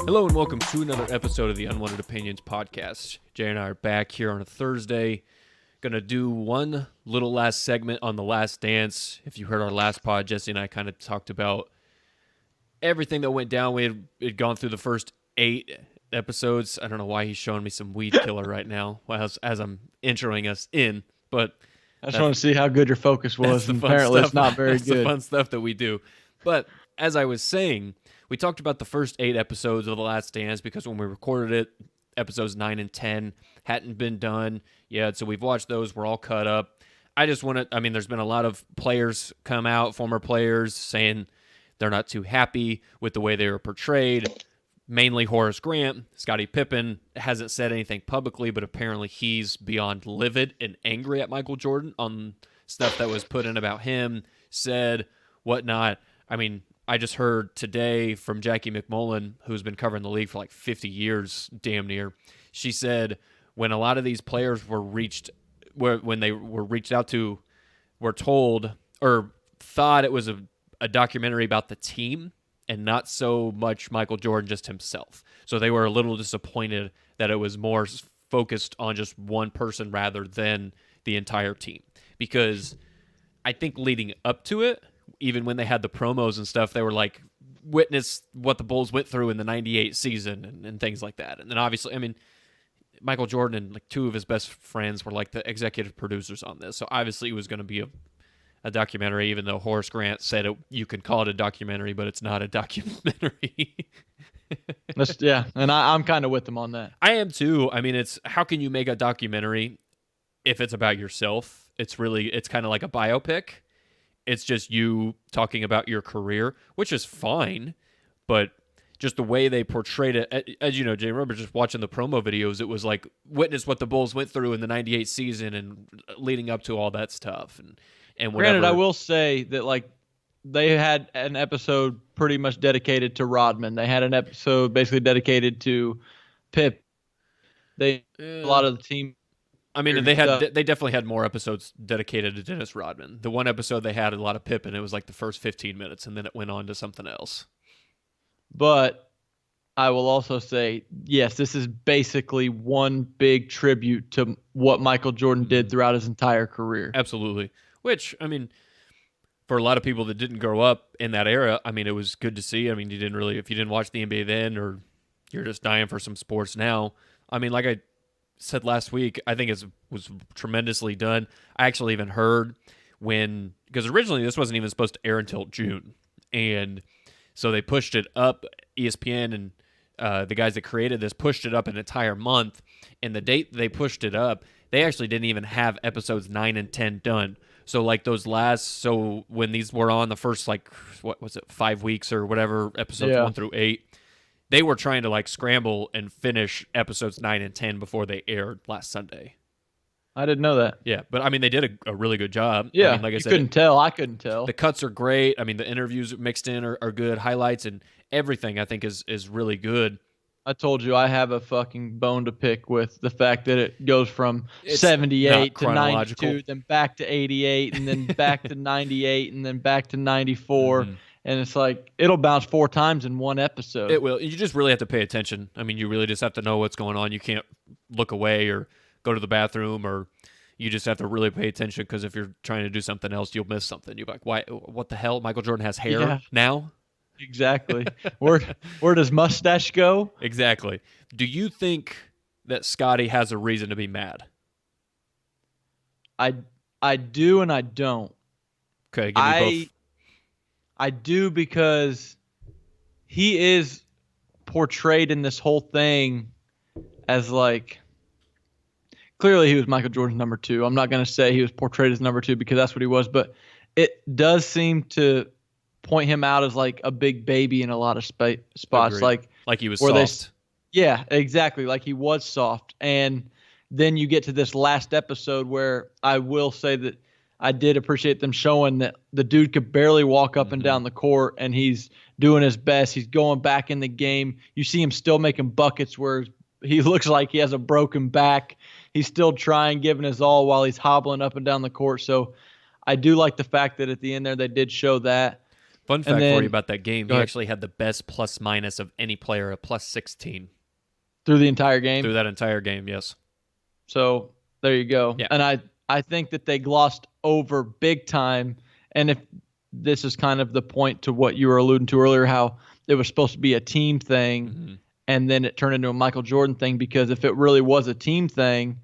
Hello and welcome to another episode of the Unwanted Opinions podcast. Jay and I are back here on a Thursday. Gonna do one little last segment on The Last Dance. If you heard our last pod, Jesse and I kind of talked about everything that went down. We had gone through the first 8 episodes. I don't know why he's showing me some weed killer right now as I'm introing us in, but I just want to see how good your focus was. And apparently it's not very that's good. The fun stuff that we do. But as I was saying, we talked about the first 8 episodes of The Last Dance because when we recorded it, episodes 9 and 10 hadn't been done yet. So we've watched those. We're all caught up. There's been a lot of players come out, former players, saying they're not too happy with the way they were portrayed. Mainly Horace Grant. Scottie Pippen hasn't said anything publicly, but apparently he's beyond livid and angry at Michael Jordan on stuff that was put in about him, said, whatnot. I just heard today from Jackie McMullen, who's been covering the league for like 50 years, damn near. She said when a lot of these players when they were reached out to, were told or thought it was a documentary about the team and not so much Michael Jordan just himself. So they were a little disappointed that it was more focused on just one person rather than the entire team. Because I think leading up to it, even when they had the promos and stuff, they were like, witness what the Bulls went through in the 98 season and things like that. And then obviously, Michael Jordan and like 2 of his best friends were like the executive producers on this. So obviously it was going to be a documentary, even though Horace Grant said you can call it a documentary, but it's not a documentary. Yeah, and I'm kind of with them on that. I am too. It's how can you make a documentary if it's about yourself? It's kind of like a biopic. It's just you talking about your career, which is fine, but just the way they portrayed it, as you know, Jay, remember just watching the promo videos, it was like, witness what the Bulls went through in the 98 season and leading up to all that stuff. And whatever. Granted, I will say that like they had an episode pretty much dedicated to Rodman. They had an episode basically dedicated to Pip. A lot of the team. They definitely had more episodes dedicated to Dennis Rodman. The one episode they had a lot of Pippen, it was like the first 15 minutes, and then it went on to something else. But I will also say, yes, this is basically one big tribute to what Michael Jordan did throughout his entire career. Absolutely. Which, for a lot of people that didn't grow up in that era, it was good to see. If you didn't watch the NBA then, or you're just dying for some sports now, like I said last week, I think it was tremendously done. I actually even heard because originally this wasn't even supposed to air until June, and so they pushed it up. ESPN and the guys that created this pushed it up an entire month, and the date they pushed it up, they actually didn't even have episodes 9 and 10 done. So like so when these were on the first 5 weeks or whatever, episodes 1 through 8. They were trying to scramble and finish episodes 9 and 10 before they aired last Sunday. I didn't know that. Yeah, but they did a really good job. Yeah, like I said, couldn't tell. I couldn't tell. The cuts are great. The interviews mixed in are good. Highlights and everything I think is really good. I told you I have a fucking bone to pick with the fact that it goes from 78 to 92, then back to 88, and then back to 98, and then back to 94. Mm-hmm. And it's like, it'll bounce 4 times in one episode. It will. You just really have to pay attention. You really just have to know what's going on. You can't look away or go to the bathroom, or you just have to really pay attention, because if you're trying to do something else, you'll miss something. You're like, why? What the hell? Michael Jordan has hair now? Exactly. Where does mustache go? Exactly. Do you think that Scottie has a reason to be mad? I do and I don't. Okay, give me both. I do, because he is portrayed in this whole thing as clearly he was Michael Jordan's number 2. I'm not going to say he was portrayed as number 2 because that's what he was, but it does seem to point him out as a big baby in a lot of spots. Agreed. Like he was soft. Yeah, exactly. Like he was soft. And then you get to this last episode where I will say that I did appreciate them showing that the dude could barely walk up and down the court, and he's doing his best. He's going back in the game. You see him still making buckets where he looks like he has a broken back. He's still trying, giving his all while he's hobbling up and down the court. So I do like the fact that at the end there they did show that. Fun fact for you about that game, Go he ahead. actually had the best plus minus of any player, a plus 16 Through the entire game. through that entire game, yes. So there you go. Yeah. And I think that they glossed over big time. And if this is kind of the point to what you were alluding to earlier, how it was supposed to be a team thing and then it turned into a Michael Jordan thing, because if it really was a team thing,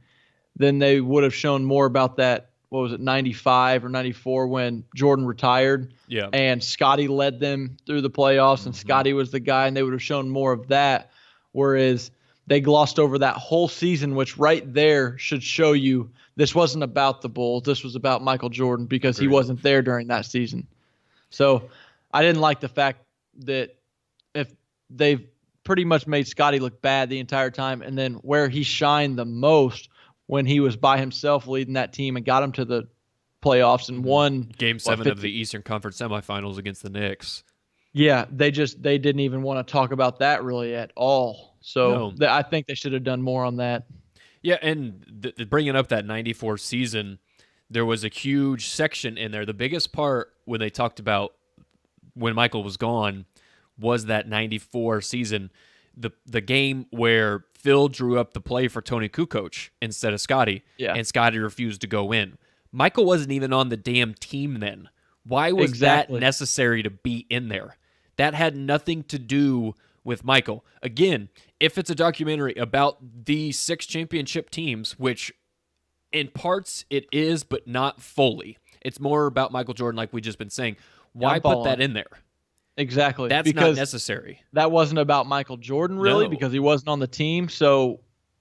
then they would have shown more about that. What was it, 95 or 94 when Jordan retired? Yeah. And Scotty led them through the playoffs and Scotty was the guy, and they would have shown more of that. Whereas they glossed over that whole season, which right there should show you this wasn't about the Bulls. This was about Michael Jordan, because he wasn't there during that season. So I didn't like the fact that if they've pretty much made Scotty look bad the entire time, and then where he shined the most when he was by himself leading that team and got him to the playoffs and won Game 7 of the Eastern Conference semifinals against the Knicks. Yeah, they didn't even want to talk about that really at all. So I think they should have done more on that. Yeah, and bringing up that 94 season, there was a huge section in there. The biggest part when they talked about when Michael was gone was that 94 season, the game where Phil drew up the play for Tony Kukoc instead of Scotty, and Scotty refused to go in. Michael wasn't even on the damn team then. Why was that necessary to be in there? That had nothing to do with Michael. Again, if it's a documentary about the 6 championship teams, which in parts it is, but not fully. It's more about Michael Jordan, like we just been saying. Why put that in there? Exactly. That's not necessary. That wasn't about Michael Jordan, really, because he wasn't on the team. So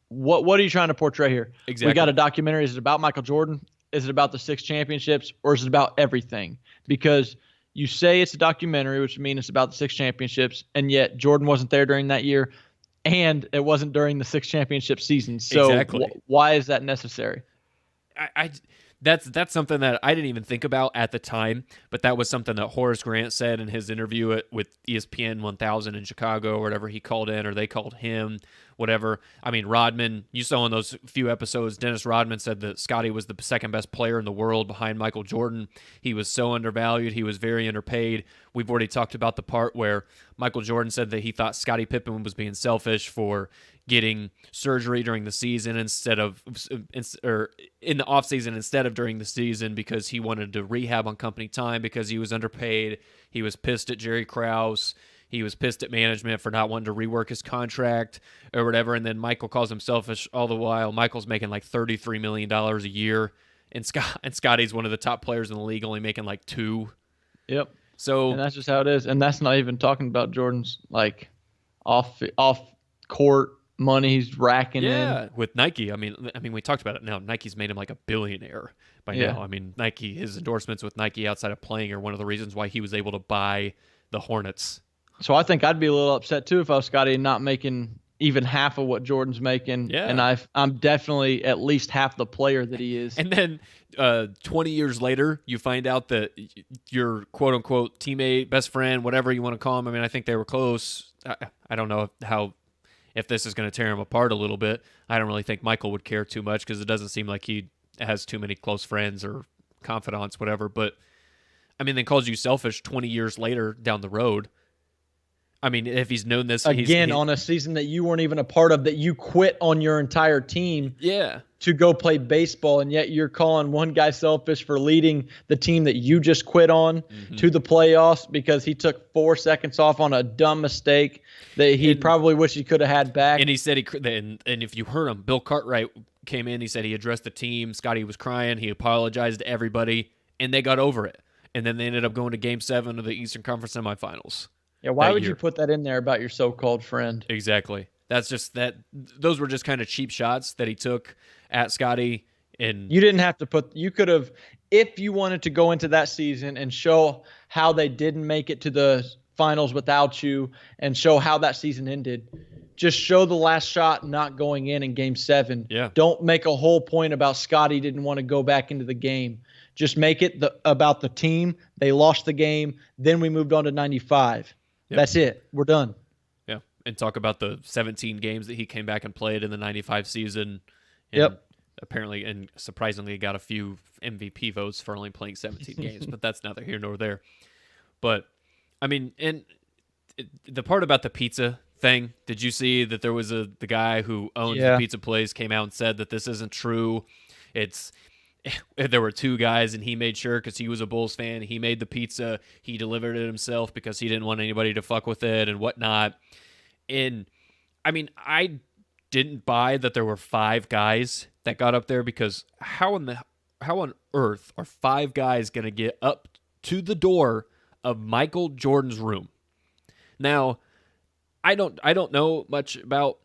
what are you trying to portray here? Exactly. We got a documentary. Is it about Michael Jordan? Is it about the 6 championships? Or is it about everything? Because you say it's a documentary, which means it's about the 6 championships, and yet Jordan wasn't there during that year, and it wasn't during the 6 championship season. So why is that necessary? That's something that I didn't even think about at the time, but that was something that Horace Grant said in his interview with ESPN 1000 in Chicago, or whatever he called in, or they called him, whatever. I mean, Rodman, you saw in those few episodes, Dennis Rodman said that Scotty was the second best player in the world behind Michael Jordan. He was so undervalued. He was very underpaid. We've already talked about the part where Michael Jordan said that he thought Scottie Pippen was being selfish for getting surgery during the season or in the offseason instead of during the season, because he wanted to rehab on company time because he was underpaid. He was pissed at Jerry Krause. He was pissed at management for not wanting to rework his contract or whatever. And then Michael calls him selfish all the while. Michael's making like $33 million a year, and Scotty's one of the top players in the league, only making like $2 million. Yep. So, and that's just how it is. And that's not even talking about Jordan's like off court money he's racking in. With Nike. I mean, we talked about it now. Nike's made him like a billionaire by now. I mean, Nike, his endorsements with Nike outside of playing are one of the reasons why he was able to buy the Hornets. So I think I'd be a little upset too if I was Scotty and not making even half of what Jordan's making. Yeah. And I'm definitely at least half the player that he is. And then 20 years later, you find out that your quote unquote teammate, best friend, whatever you want to call him. I mean, I think they were close. I don't know if this is going to tear him apart a little bit. I don't really think Michael would care too much, because it doesn't seem like he has too many close friends or confidants, whatever. But, I mean, they calls you selfish 20 years later down the road. I mean, if he's known this... Again, on a season that you weren't even a part of, that you quit on your entire team to go play baseball, and yet you're calling one guy selfish for leading the team that you just quit on to the playoffs because he took 4 seconds off on a dumb mistake that he probably wish he could have had back. And he said and if you heard him, Bill Cartwright came in, he said he addressed the team. Scotty was crying. He apologized to everybody, and they got over it. And then they ended up going to Game 7 of the Eastern Conference semifinals. Yeah, why would you put that in there about your so-called friend? Exactly. That's just that. Those were just kind of cheap shots that he took at Scotty. And you didn't have to put. You could have, if you wanted to go into that season and show how they didn't make it to the finals without you, and show how that season ended. Just show the last shot not going in Game 7. Yeah. Don't make a whole point about Scotty didn't want to go back into the game. Just make it about the team. They lost the game. Then we moved on to 95. Yep. That's it. We're done. Yeah. And talk about the 17 games that he came back and played in the 95 season. And apparently, and surprisingly, got a few MVP votes for only playing 17 games, but that's neither here nor there. But I mean, and the part about the pizza thing, did you see that there was the guy who owns the Yeah. pizza place came out and said that this isn't true? It's there were two guys, and he made sure because he was a Bulls fan. He made the pizza. He delivered it himself because he didn't want anybody to fuck with it and whatnot. And I mean, I didn't buy that there were five guys that got up there because how on earth are five guys going to get up to the door of Michael Jordan's room? Now, I don't know much about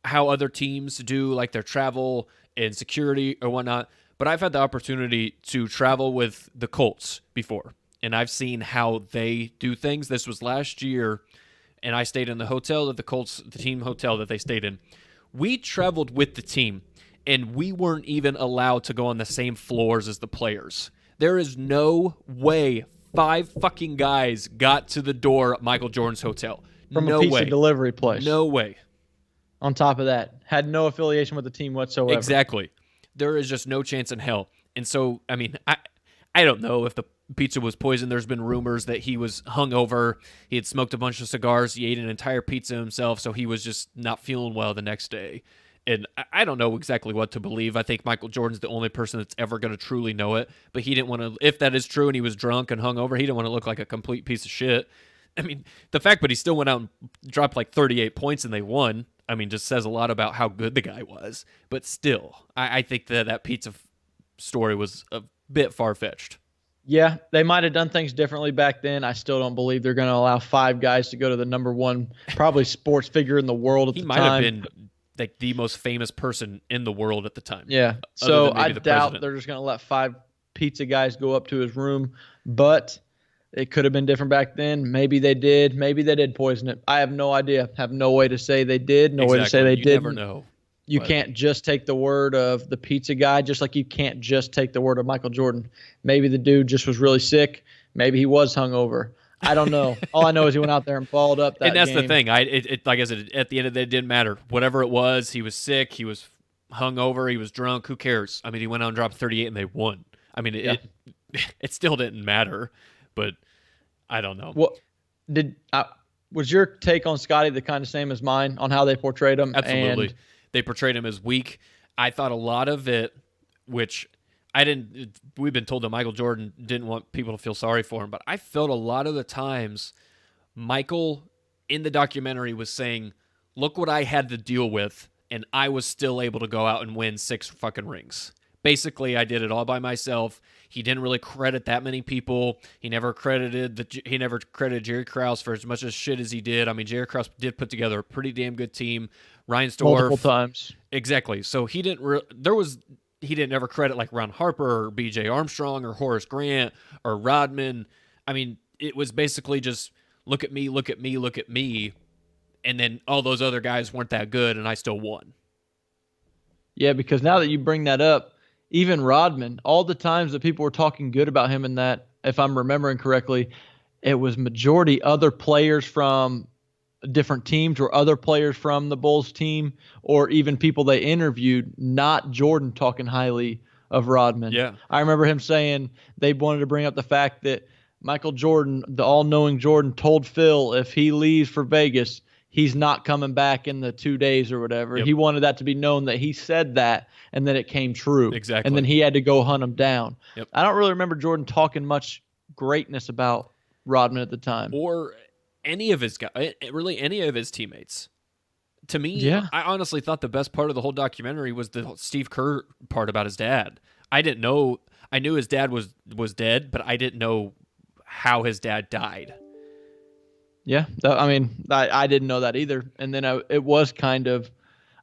how other teams do like their travel and security or whatnot, but I've had the opportunity to travel with the Colts before, and I've seen how they do things. This was last year, and I stayed in the hotel that the team hotel that they stayed in. We traveled with the team, and we weren't even allowed to go on the same floors as the players. There is no way five fucking guys got to the door at Michael Jordan's hotel. From no a pizza way. delivery place. No way. On top of that, had no affiliation with the team whatsoever. Exactly. There is just no chance in hell. And so, I mean, I don't know if the pizza was poisoned. There's been rumors that he was hungover. He had smoked a bunch of cigars. He ate an entire pizza himself, so he was just not feeling well the next day. And I don't know exactly what to believe. I think Michael Jordan's the only person that's ever going to truly know it. But he didn't want to, if that is true and he was drunk and hungover, he didn't want to look like a complete piece of shit. I mean, the fact that he still went out and dropped like 38 points and they won, I mean, just says a lot about how good the guy was. But still, I think that pizza story was a bit far-fetched. Yeah, they might have done things differently back then. I still don't believe they're going to allow five guys to go to the number one, probably sports figure in the world at the time. He might have been like the most famous person in the world at the time. Yeah, so I doubt they're just going to let five pizza guys go up to his room. But it could have been different back then. Maybe they did. Maybe they did poison it. I have no idea. Have no way to say they did. No way to say they didn't. You never know. You can't just take the word of the pizza guy, just like you can't just take the word of Michael Jordan. Maybe the dude just was really sick. Maybe he was hungover. I don't know. All I know is he went out there and balled up that game. And that's the thing. Like I said, at the end of the day, it didn't matter. Whatever it was, he was sick, he was hungover, he was drunk. Who cares? I mean, he went out and dropped 38 and they won. I mean, it still didn't matter, but I don't know. Well, was your take on Scottie the kind of same as mine on how they portrayed him? Absolutely. They portrayed him as weak. I thought a lot of it, which we've been told that Michael Jordan didn't want people to feel sorry for him, but I felt a lot of the times Michael in the documentary was saying, look what I had to deal with, and I was still able to go out and win 6 fucking rings. Basically, I did it all by myself. He didn't really credit that many people. He never credited Jerry Krause for as much as shit as he did. I mean, Jerry Krause did put together a pretty damn good team. Ryan Storff, multiple times. Exactly. So he didn't ever credit like Ron Harper or B.J. Armstrong or Horace Grant or Rodman. I mean, it was basically just look at me, look at me, look at me, and then all those other guys weren't that good, and I still won. Yeah, because now that you bring that up, even Rodman, all the times that people were talking good about him in that, if I'm remembering correctly, it was majority other players from different teams or other players from the Bulls team or even people they interviewed, not Jordan talking highly of Rodman. Yeah. I remember him saying they wanted to bring up the fact that Michael Jordan, the all-knowing Jordan, told Phil if he leaves for Vegas, he's not coming back in the 2 days or whatever. Yep. He wanted that to be known that he said that and then it came true. Exactly. And then he had to go hunt him down. Yep. I don't really remember Jordan talking much greatness about Rodman at the time. Or any of his guys, really any of his teammates. To me, Yeah. I honestly thought the best part of the whole documentary was the Steve Kerr part about his dad. I didn't know. I knew his dad was dead, but I didn't know how his dad died. Yeah, I didn't know that either. And then it was kind of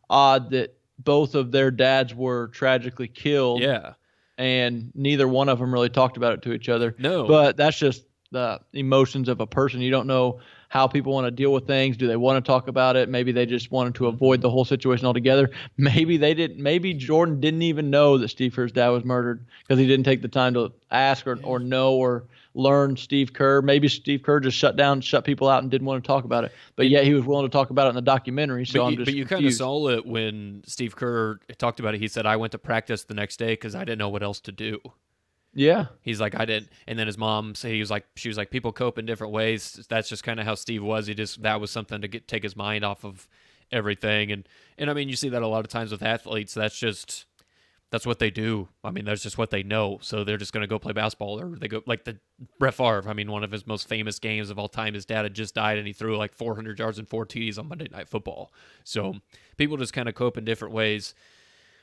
odd that both of their dads were tragically killed. Yeah. And neither one of them really talked about it to each other. No. But that's just the emotions of a person. You don't know how people want to deal with things. Do they want to talk about it? Maybe they just wanted to avoid the whole situation altogether. Maybe they didn't. Maybe Jordan didn't even know that Steve Kerr's dad was murdered because he didn't take the time to ask or know or learn Steve Kerr. Maybe Steve Kerr just shut people out and didn't want to talk about it. But yet he was willing to talk about it in the documentary. So but you kind of saw it when Steve Kerr talked about it. He said, I went to practice the next day because I didn't know what else to do. Yeah. He's like, I didn't. And then his mom said she was like, people cope in different ways. That's just kind of how Steve was. That was something to take his mind off of everything. And I mean, you see that a lot of times with athletes. That's what they do. I mean, that's just what they know. So they're just going to go play basketball, or they go like the Brett Favre. I mean, one of his most famous games of all time, his dad had just died and he threw like 400 yards and 4 TDs on Monday Night Football. So people just kind of cope in different ways.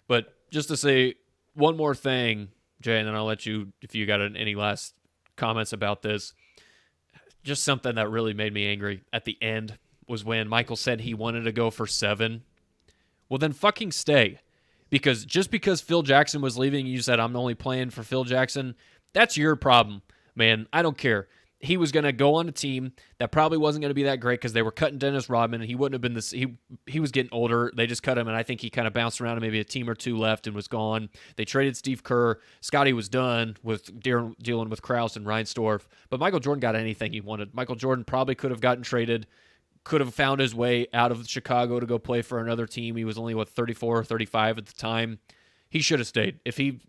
But just to say one more thing, Jay, and then I'll let you, if you got any last comments about this. Just something that really made me angry at the end was when Michael said he wanted to go for 7. Well, then fucking stay. Because just because Phil Jackson was leaving, you said, I'm only playing for Phil Jackson. That's your problem, man. I don't care. He was going to go on a team that probably wasn't going to be that great because they were cutting Dennis Rodman. And he wouldn't have been this. He was getting older. They just cut him, and I think he kind of bounced around and maybe a team or two left and was gone. They traded Steve Kerr. Scotty was done with dealing with Krause and Reinsdorf. But Michael Jordan got anything he wanted. Michael Jordan probably could have gotten traded, could have found his way out of Chicago to go play for another team. He was only, 34 or 35 at the time. He should have stayed. If he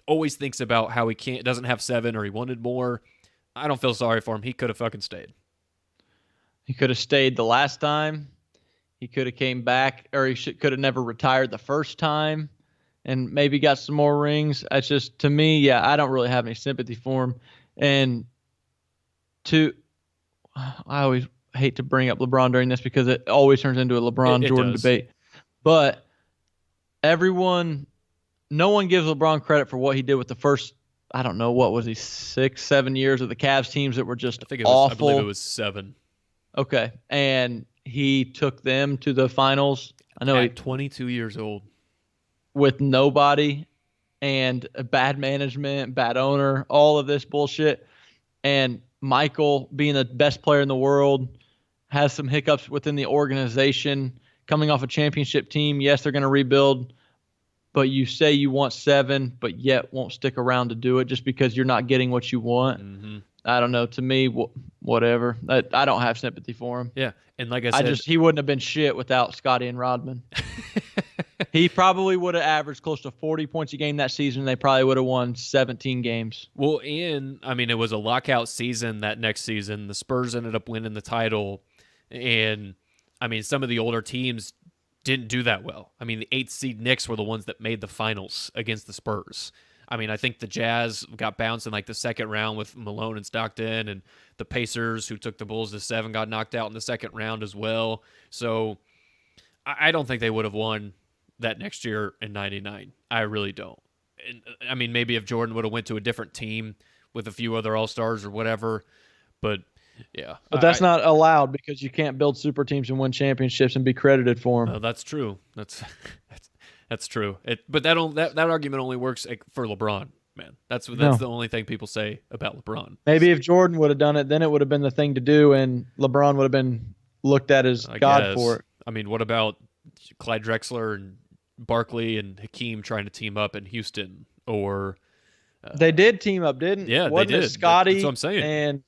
always thinks about how he doesn't have 7 or he wanted more, I don't feel sorry for him. He could have fucking stayed. He could have stayed the last time. He could have came back, or he could have never retired the first time and maybe got some more rings. It's just, to me, yeah, I don't really have any sympathy for him. And I always hate to bring up LeBron during this because it always turns into a LeBron-Jordan debate. But no one gives LeBron credit for what he did with the first, I don't know, what was he, 6-7 years of the Cavs teams that were just awful. I believe it was 7. Okay. And he took them to the finals. I know at 22 years old. With nobody and bad management, bad owner, all of this bullshit. And Michael, being the best player in the world, has some hiccups within the organization, coming off a championship team. Yes, they're going to rebuild, but you say you want 7, but yet won't stick around to do it just because you're not getting what you want. Mm-hmm. I don't know. To me, whatever. I don't have sympathy for him. Yeah, and like I said, he wouldn't have been shit without Scotty and Rodman. He probably would have averaged close to 40 points a game that season. They probably would have won 17 games. Well, I mean, it was a lockout season that next season. The Spurs ended up winning the title, and I mean, some of the older teams didn't do that well. I mean, the 8th seed Knicks were the ones that made the finals against the Spurs. I mean, I think the Jazz got bounced in like the second round with Malone and Stockton, and the Pacers, who took the Bulls to 7, got knocked out in the second round as well. So I don't think they would have won that next year in 99. I really don't. And, I mean, maybe if Jordan would have went to a different team with a few other All-Stars or whatever, but yeah. But that's not allowed because you can't build super teams and win championships and be credited for them. That's true. That's true. But that argument only works for LeBron, man. That's the only thing people say about LeBron. Maybe if Jordan would have done it, then it would have been the thing to do, and LeBron would have been looked at as God for it. I mean, what about Clyde Drexler and Barkley and Hakeem trying to team up in Houston? Or they did team up, didn't? Yeah, Wasn't they did. Scotty, that's what I'm saying. And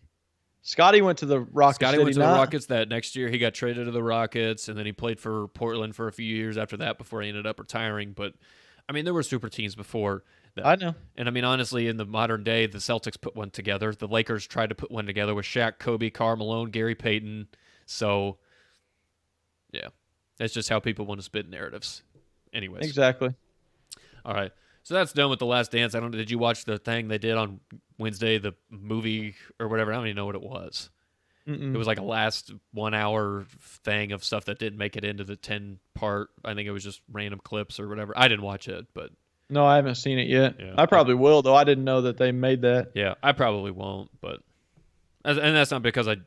Scotty went to the Rockets. Scotty went to the Rockets that next year. He got traded to the Rockets, and then he played for Portland for a few years after that before he ended up retiring. But, I mean, there were super teams before that. I know. And, I mean, honestly, in the modern day, the Celtics put one together. The Lakers tried to put one together with Shaq, Kobe, Karl Malone, Gary Payton. So, yeah, that's just how people want to spit narratives. Anyways. Exactly. All right. So that's done with The Last Dance. Did you watch the thing they did on Wednesday, the movie or whatever? I don't even know what it was. Mm-mm. It was like a last 1 hour thing of stuff that didn't make it into the 10-part. I think it was just random clips or whatever. I didn't watch it, but no, I haven't seen it yet. Yeah. I probably will, though. I didn't know that they made that. Yeah, I probably won't, but and that's not because I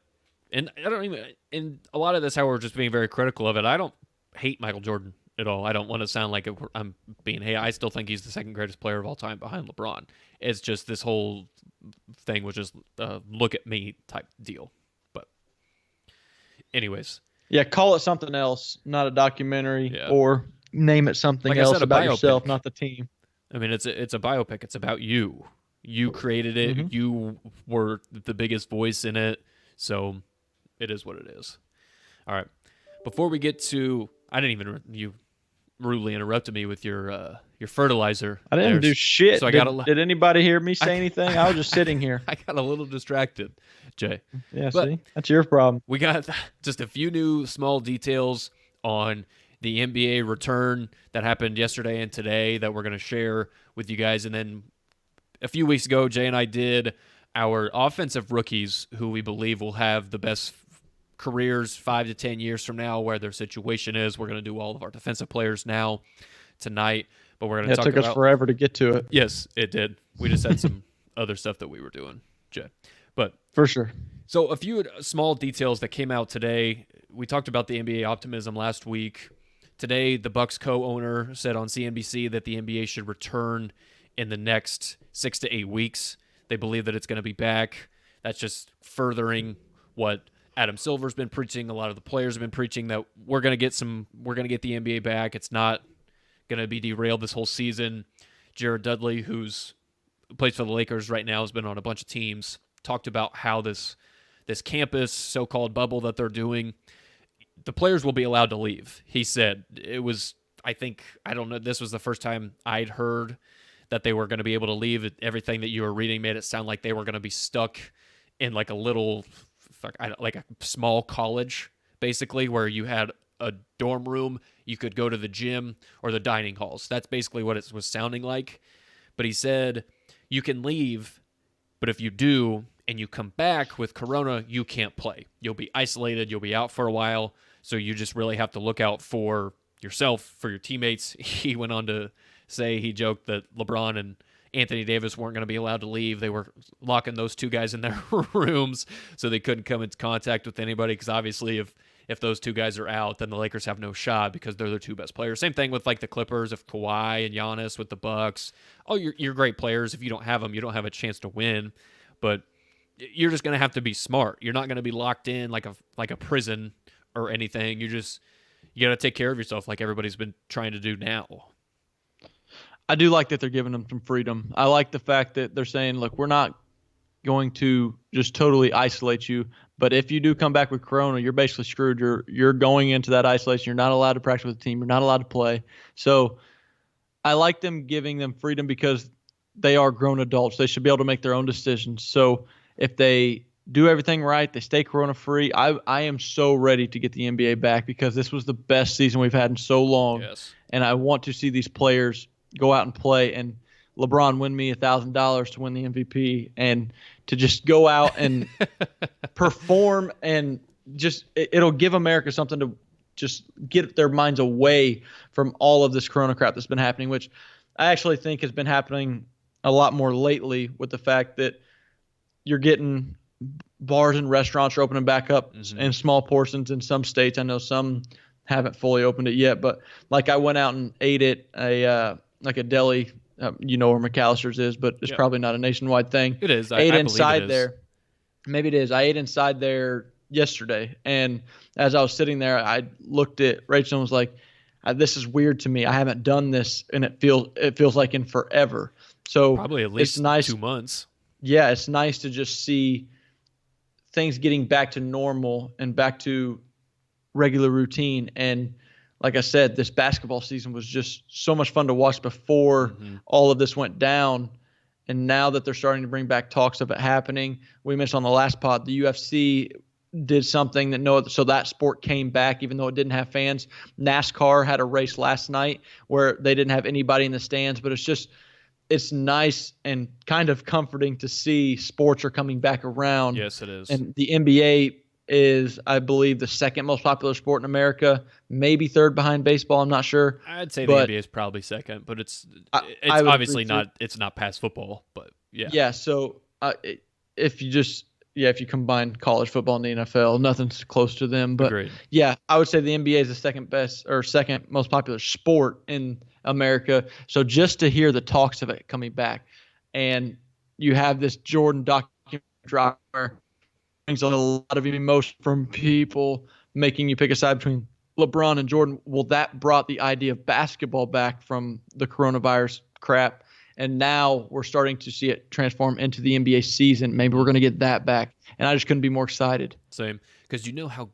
don't even, in a lot of this, how we're just being very critical of it. I don't hate Michael Jordan at all. I don't want to sound like I'm being, hey, I still think he's the second greatest player of all time behind LeBron. It's just this whole thing was just look at me type deal. But anyways. Yeah, call it something else, not a documentary, or name it something else about yourself, not the team. I mean, it's a biopic. It's about you. You created it. Mm-hmm. You were the biggest voice in it. So it is what it is. All right. Before we get to, you rudely interrupted me with your your fertilizer. I didn't do shit. So I did anybody hear me say anything? I was just sitting here. I got a little distracted, Jay. Yeah, But see? That's your problem. we got just a few new small details on the NBA return that happened yesterday and today that we're going to share with you guys. And then a few weeks ago, Jay and I did our offensive rookies who we believe will have the best careers 5 to 10 years from now, where their situation is. We're going to do all of our defensive players now tonight, but we're going to talk about... It took us forever to get to it. Yes, it did. We just had some other stuff that we were doing, Jay. But for sure. So a few small details that came out today. We talked about the NBA optimism last week. Today, the Bucks co-owner said on CNBC that the NBA should return in the next 6 to 8 weeks. They believe that it's going to be back. That's just furthering what Adam Silver's been preaching. A lot of the players have been preaching that we're going to get the NBA back. It's not going to be derailed this whole season. Jared Dudley, who's plays for the Lakers right now, has been on a bunch of teams, talked about how this campus so-called bubble that they're doing, the players will be allowed to leave. He said it was, I don't know, this was the first time I'd heard that they were going to be able to leave. Everything that you were reading made it sound like they were going to be stuck in like like a small college, basically, where you had a dorm room, you could go to the gym or the dining halls. That's basically what it was sounding like. But he said, you can leave, but if you do and you come back with corona, you can't play. You'll be isolated. You'll be out for a while. So you just really have to look out for yourself, for your teammates. He went on to say, he joked that LeBron and Anthony Davis weren't going to be allowed to leave. They were locking those two guys in their rooms so they couldn't come into contact with anybody, because obviously if those two guys are out, then the Lakers have no shot because they're the two best players. Same thing with like the Clippers, if Kawhi and Giannis with the Bucks. Oh, you're great players. If you don't have them, you don't have a chance to win. But you're just going to have to be smart. You're not going to be locked in like a prison or anything. You got to take care of yourself like everybody's been trying to do now. I do like that they're giving them some freedom. I like the fact that they're saying, look, we're not going to just totally isolate you, but if you do come back with corona, you're basically screwed. You're going into that isolation. You're not allowed to practice with the team. You're not allowed to play. So I like them giving them freedom because they are grown adults. They should be able to make their own decisions. So if they do everything right, they stay corona free. I am so ready to get the NBA back because this was the best season we've had in so long. Yes. And I want to see these players go out and play, and LeBron win me $1,000 to win the MVP, and to just go out and perform, and just it'll give America something to just get their minds away from all of this corona crap that's been happening, which I actually think has been happening a lot more lately, with the fact that you're getting bars and restaurants are opening back up in small portions in some states. I know some haven't fully opened it yet, but like I went out and ate at a deli, you know where McAllister's is, but it's probably not a nationwide thing. It is. I ate inside there. Maybe it is. I ate inside there yesterday, and as I was sitting there, I looked at Rachel and was like, "This is weird to me. I haven't done this, and it feels like in forever." So probably at least it's nice, 2 months. Yeah, it's nice to just see things getting back to normal and back to regular routine. And like I said, this basketball season was just so much fun to watch before all of this went down. And now that they're starting to bring back talks of it happening, we mentioned on the last pod, the UFC did something so that sport came back, even though it didn't have fans. NASCAR had a race last night where they didn't have anybody in the stands, but it's nice and kind of comforting to see sports are coming back around. Yes, it is. And the NBA is, I believe, the second most popular sport in America, maybe third behind baseball. I'm not sure. I'd say the NBA is probably second, but it's obviously not. It's not past football, but yeah. Yeah. So if you combine college football and the NFL, nothing's close to them. But agreed. Yeah, I would say the NBA is the second best or second most popular sport in America. So just to hear the talks of it coming back, and you have this Jordan documentary brings a lot of emotion from people, making you pick a side between LeBron and Jordan. Well, that brought the idea of basketball back from the coronavirus crap. And now we're starting to see it transform into the NBA season. Maybe we're going to get that back. And I just couldn't be more excited. Same. Because you know how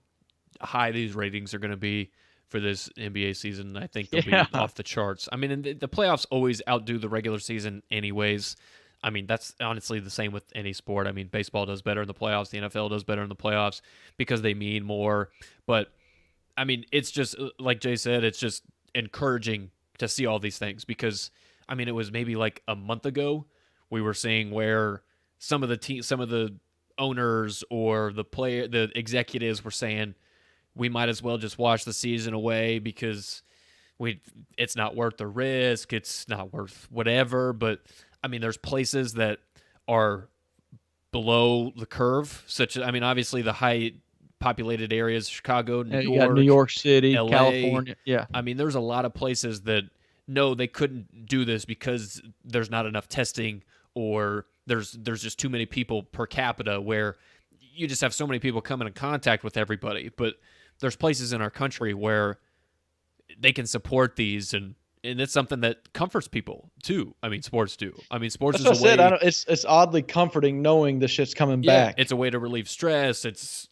high these ratings are going to be for this NBA season. I think they'll Yeah. be off the charts. I mean, and the playoffs always outdo the regular season anyways. I mean, that's honestly the same with any sport. I mean, baseball does better in the playoffs. The NFL does better in the playoffs because they mean more. But, I mean, it's just, like Jay said, it's just encouraging to see all these things because, I mean, it was maybe like a month ago we were seeing where some of the owners or the executives were saying we might as well just wash the season away because it's not worth the risk. It's not worth whatever. But I mean, there's places that are below the curve, such as, I mean, obviously the high populated areas, Chicago, New You York, got New York City, LA. California. Yeah. I mean, there's a lot of places that no, they couldn't do this because there's not enough testing or there's just too many people per capita where you just have so many people coming in contact with everybody. But there's places in our country where they can support these and it's something that comforts people too. I mean, sports do. I mean, sports That's is what a I way. said. It's oddly comforting knowing the shit's coming Yeah, back. it's a way to relieve stress. It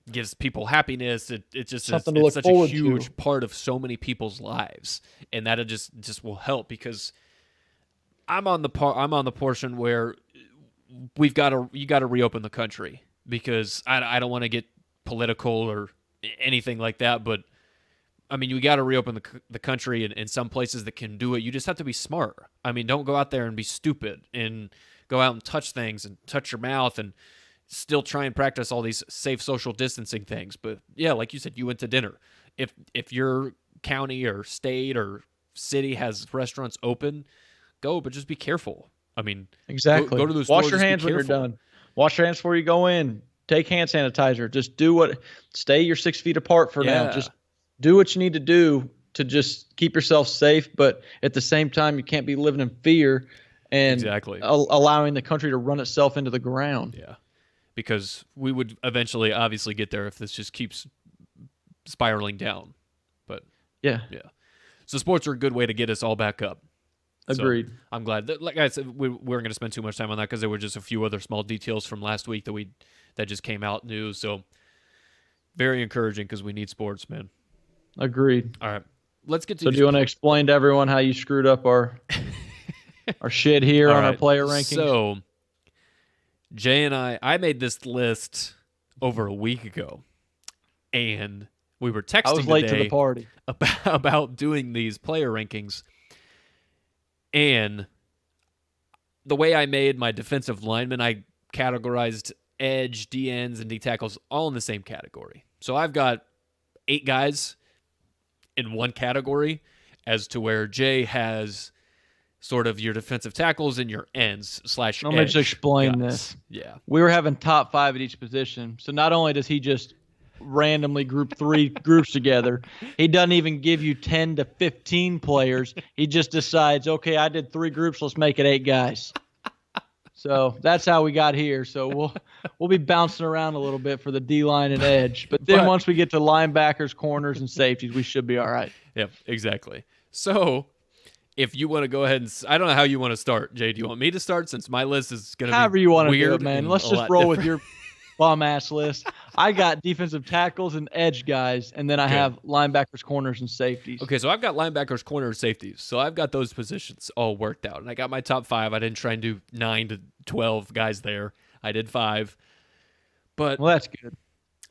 gives people happiness. It just Something is, to it's look such a forward huge to. part of so many people's lives, and that it just will help because I'm on the portion where you got to reopen the country because I don't want to get political or anything like that, but I mean, you got to reopen the country in some places that can do it. You just have to be smart. I mean, don't go out there and be stupid and go out and touch things and touch your mouth and still try and practice all these safe social distancing things. But yeah, like you said, you went to dinner. If your county or state or city has restaurants open, go, but just be careful. I mean, Exactly. Go to those Wash stores, your just be hands when you're careful. done. Wash your hands before you go in. Take hand sanitizer. Just stay your 6 feet apart for now. Yeah. Just do what you need to do to just keep yourself safe. But at the same time, you can't be living in fear and Exactly. allowing the country to run itself into the ground. Yeah, because we would eventually obviously get there if this just keeps spiraling down. But Yeah. so sports are a good way to get us all back up. So, Agreed. I'm glad that, like I said, we weren't going to spend too much time on that because there were just a few other small details from last week that just came out new. So very encouraging because we need sports, man. Agreed. All right, let's get to. So do you want to explain to everyone how you screwed up our shit here on our player rankings? So Jay and I made this list over a week ago, and we were texting I was late to today the party. about doing these player rankings. And the way I made my defensive linemen, I categorized edge, DNs, and D tackles all in the same category. So I've got 8 guys in one category, as to where Jay has sort of your defensive tackles and your ends / Let me just explain guys. this. Yeah. We were having top 5 at each position. So not only does he just randomly group 3 groups together, he doesn't even give you 10 to 15 players. He just decides, okay, I did 3 groups, let's make it 8 guys. So that's how we got here. So we'll be bouncing around a little bit for the D line and edge, but then once we get to linebackers, corners, and safeties, we should be all right. Yep, exactly. So if you want to go ahead and I don't know how you want to start, Jay. Do you want me to start since my list is going to be however you want to weird do it, man? and Let's a just lot roll with different? your bum ass list. I got defensive tackles and edge guys, and then I have linebackers, corners, and safeties. Okay, so I've got linebackers, corners, safeties. So I've got those positions all worked out. And I got my top 5. I didn't try and do 9 to 12 guys there. I did 5. But Well, that's good.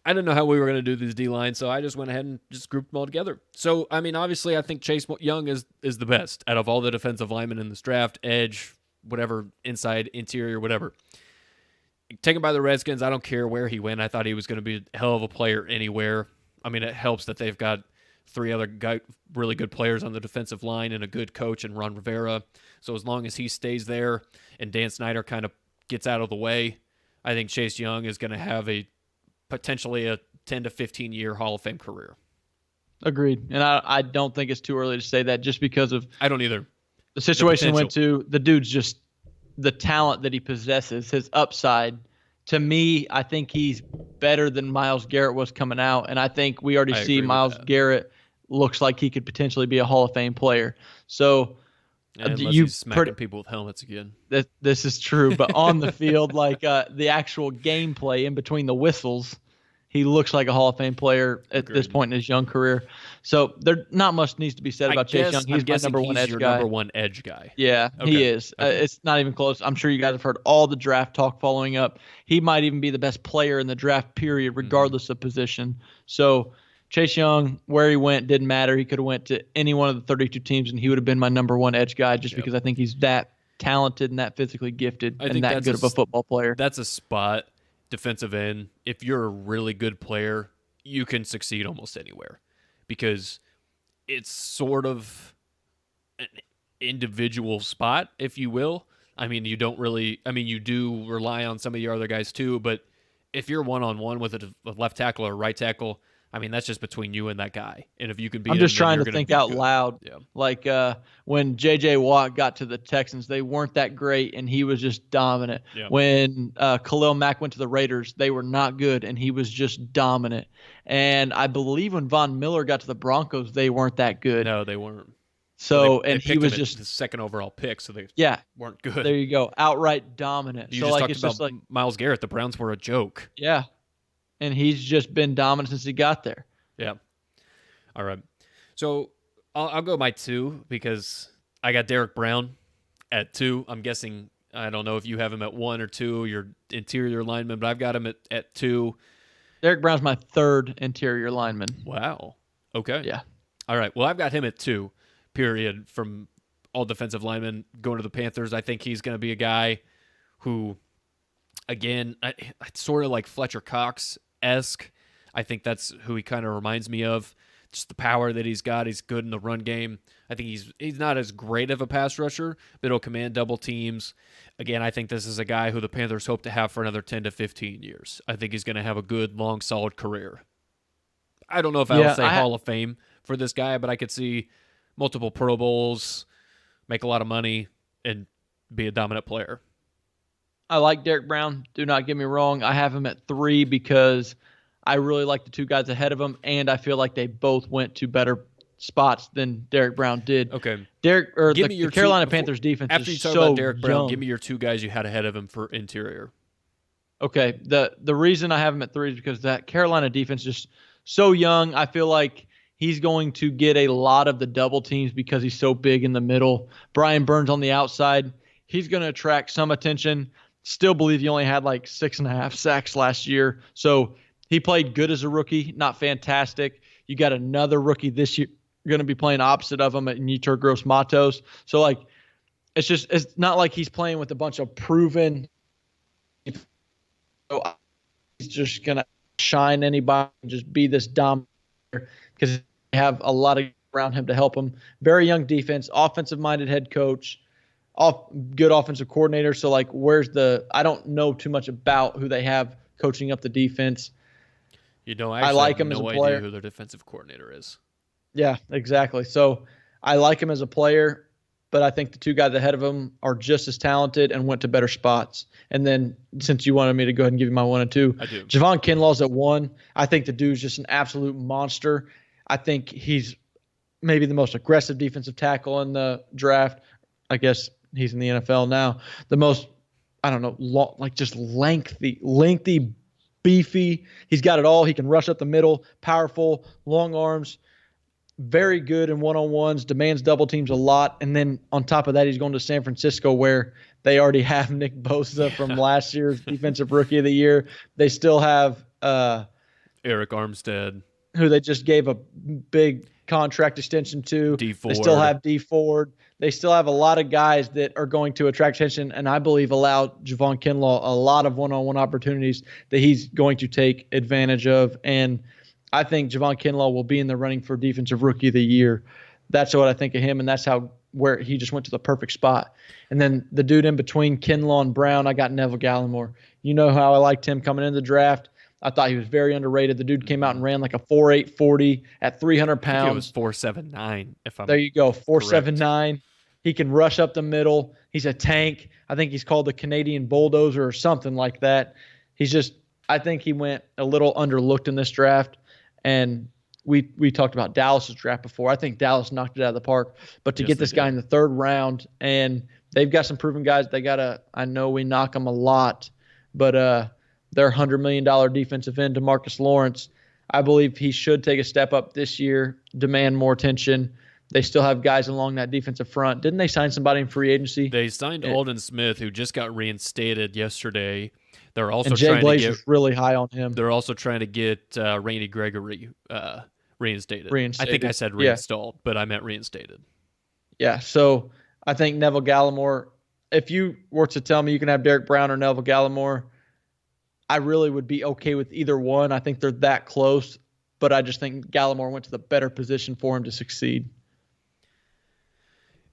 I didn't know how we were going to do these D-lines, so I just went ahead and just grouped them all together. So, I mean, obviously, I think Chase Young is the best out of all the defensive linemen in this draft, edge, whatever, inside, interior, whatever. Taken by the Redskins, I don't care where he went. I thought he was going to be a hell of a player anywhere. I mean, it helps that they've got 3 other really good players on the defensive line and a good coach in Ron Rivera. So as long as he stays there and Dan Snyder kind of gets out of the way, I think Chase Young is going to have potentially a 10 to 15 year Hall of Fame career. Agreed. And I don't think it's too early to say that just because of I don't either. the situation he went to. The dude's just the talent that he possesses, his upside. To me, I think he's better than Myles Garrett was coming out. And I think we already see Myles Garrett looks like he could potentially be a Hall of Fame player. So unless he's smacking people with helmets again. This is true. But on the field, like the actual gameplay in between the whistles, He looks like a Hall of Fame player at this Agreed. point in his young career. So there not much needs to be said about Chase Young. I'm He's my guessing number one he's edge your guy. number one edge guy. Yeah, Okay. he is. Okay. It's not even close. I'm sure you guys have heard all the draft talk following up. He might even be the best player in the draft period, regardless of position. So Chase Young, where he went didn't matter. He could have went to any one of the 32 teams, and he would have been my number one edge guy just because I think he's that talented and that physically gifted and that good of a football player. That's a spot, defensive end. If you're a really good player, you can succeed almost anywhere because it's sort of an individual spot, if you will. I mean, you do rely on some of your other guys too, but if you're one-on-one with a left tackle or right tackle, I mean, that's just between you and that guy. And if you can beat I'm just him, then trying to think out loud. Yeah. Like when J.J. Watt got to the Texans, they weren't that great, and he was just dominant. Yeah. When Khalil Mack went to the Raiders, they were not good, and he was just dominant. And I believe when Von Miller got to the Broncos, they weren't that good. No, they weren't. So they he was him just the second overall pick, so they weren't good. There you go, outright dominant. You so just like talked it's about just like Myles Garrett. The Browns were a joke. yeah, and he's just been dominant since he got there. Yeah. All right. So I'll go my 2 because I got Derek Brown at 2. I'm guessing, I don't know if you have him at 1 or 2, your interior lineman, but I've got him at 2. Derek Brown's my third interior lineman. Wow. Okay. Yeah. All right. Well, I've got him at 2, period, from all defensive linemen going to the Panthers. I think he's going to be a guy who, again, sort of like Fletcher Cox-esque. I think that's who he kind of reminds me of. Just the power that he's got. He's good in the run game. I think he's not as great of a pass rusher, but he'll command double teams. Again, I think this is a guy who the Panthers hope to have for another 10 to 15 years. I think he's going to have a good, long, solid career. I don't know if I'll say Hall of Fame for this guy, but I could see multiple Pro Bowls, make a lot of money, and be a dominant player. I like Derek Brown. Do not get me wrong. I have him at 3 because I really like the 2 guys ahead of him, and I feel like they both went to better spots than Derek Brown did. Okay. The Carolina Panthers defense after is you talk so about Derek Brown, young. give me your 2 guys you had ahead of him for interior. Okay. The reason I have him at 3 is because that Carolina defense is just so young. I feel like he's going to get a lot of the double teams because he's so big in the middle. Brian Burns on the outside, he's going to attract some attention. Still believe he only had like 6.5 sacks last year. So he played good as a rookie, not fantastic. You got another rookie this year going to be playing opposite of him at Yetur Gross-Matos. So, like, it's not like he's playing with a bunch of proven. So he's just going to shine anybody and just be this dominant because they have a lot of around him to help him. Very young defense, offensive-minded head coach, good offensive coordinator. So, like, I don't know too much about who they have coaching up the defense. I like him no as a idea player. who their defensive coordinator is. Yeah, exactly. So I like him as a player, but I think the 2 guys ahead of him are just as talented and went to better spots. And then since you wanted me to go ahead and give you my 1 and 2, I do. Javon Kinlaw's at 1. I think the dude's just an absolute monster. I think he's maybe the most aggressive defensive tackle in the draft. I guess he's in the NFL now. The most, I don't know, just lengthy, beefy. He's got it all. He can rush up the middle, powerful, long arms, very good in one-on-ones, demands double teams a lot. And then on top of that, he's going to San Francisco where they already have Nick Bosa from last year's Defensive Rookie of the Year. They still have Eric Armstead, who they just gave a big contract extension to. Dee Ford. They still have Dee Ford. They still have a lot of guys that are going to attract attention, and I believe allow Javon Kinlaw a lot of one-on-one opportunities that he's going to take advantage of. And I think Javon Kinlaw will be in the running for Defensive Rookie of the Year. That's what I think of him, and that's where he just went to the perfect spot. And then the dude in between Kinlaw and Brown, I got Neville Gallimore. You know how I liked him coming into the draft. I thought he was very underrated. The dude came out and ran like a 4.8 40 at 300 pounds. I think it was 4.79. There you go, 4.79. He can rush up the middle. He's a tank. I think he's called the Canadian Bulldozer or something like that. I think he went a little underlooked in this draft. And we talked about Dallas's draft before. I think Dallas knocked it out of the park. But to get this guy in the 3rd round, and they've got some proven guys. I know we knock them a lot, but their $100 million defensive end, DeMarcus Lawrence. I believe he should take a step up this year, demand more attention. They still have guys along that defensive front. Didn't they sign somebody in free agency? They signed Aldon Smith, who just got reinstated yesterday. They're also and Jay trying to Glazer's really high on him. They're also trying to get Randy Gregory reinstated. I think I said reinstalled, but I meant reinstated. Yeah, so I think Neville Gallimore, if you were to tell me you can have Derek Brown or Neville Gallimore, I really would be okay with either one. I think they're that close, but I just think Gallimore went to the better position for him to succeed.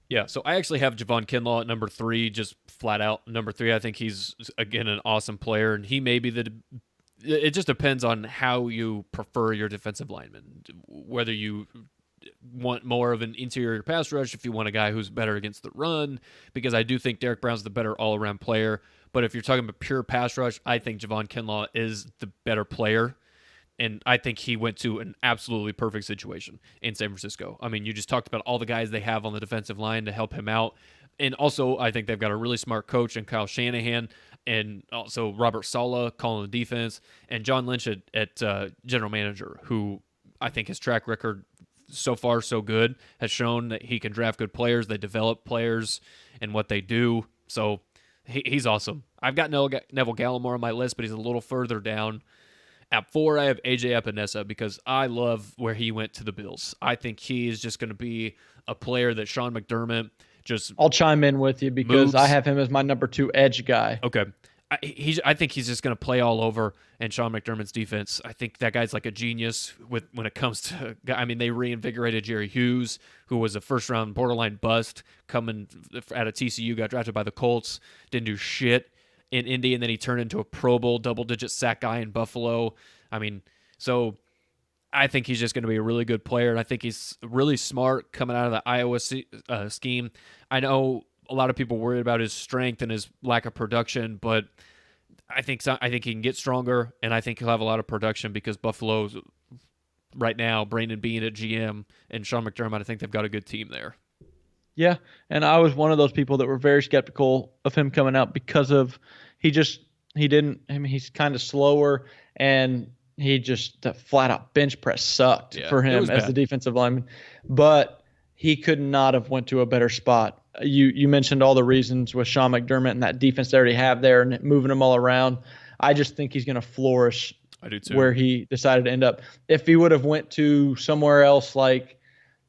Yeah, so I actually have Javon Kinlaw at number 3, just flat out number 3. I think he's, again, an awesome player, and he may be it just depends on how you prefer your defensive lineman, whether you want more of an interior pass rush, if you want a guy who's better against the run, because I do think Derek Brown's the better all-around player. But if you're talking about pure pass rush, I think Javon Kinlaw is the better player. And I think he went to an absolutely perfect situation in San Francisco. I mean, you just talked about all the guys they have on the defensive line to help him out. And also, I think they've got a really smart coach in Kyle Shanahan, and also Robert Saleh calling the defense, and John Lynch at general manager, who I think his track record so far so good, has shown that he can draft good players. They develop players and what they do. So he's awesome. I've got Neville Gallimore on my list, but he's a little further down. At 4, I have AJ Epinesa because I love where he went to the Bills. I think he is just going to be a player that Sean McDermott just... I'll chime in with you because moves. I have him as my number 2 edge guy. Okay. I think he's just going to play all over in Sean McDermott's defense. I think that guy's like a genius when it comes to... I mean, they reinvigorated Jerry Hughes, who was a first-round borderline bust, coming out of TCU, got drafted by the Colts, didn't do shit in Indy, and then he turned into a Pro Bowl double-digit sack guy in Buffalo. I mean, so I think he's just going to be a really good player, and I think he's really smart coming out of the Iowa scheme. I know a lot of people worried about his strength and his lack of production, but I think he can get stronger, and I think he'll have a lot of production because Buffalo's right now, Brandon Beane at GM and Sean McDermott, I think they've got a good team there. Yeah, and I was one of those people that were very skeptical of him coming out because of he's kind of slower, and he just flat out bench press sucked for him as the defensive lineman. But he could not have went to a better spot. You mentioned all the reasons with Sean McDermott and that defense they already have there and moving them all around. I just think he's going to flourish. I do too. Where he decided to end up. If he would have went to somewhere else like,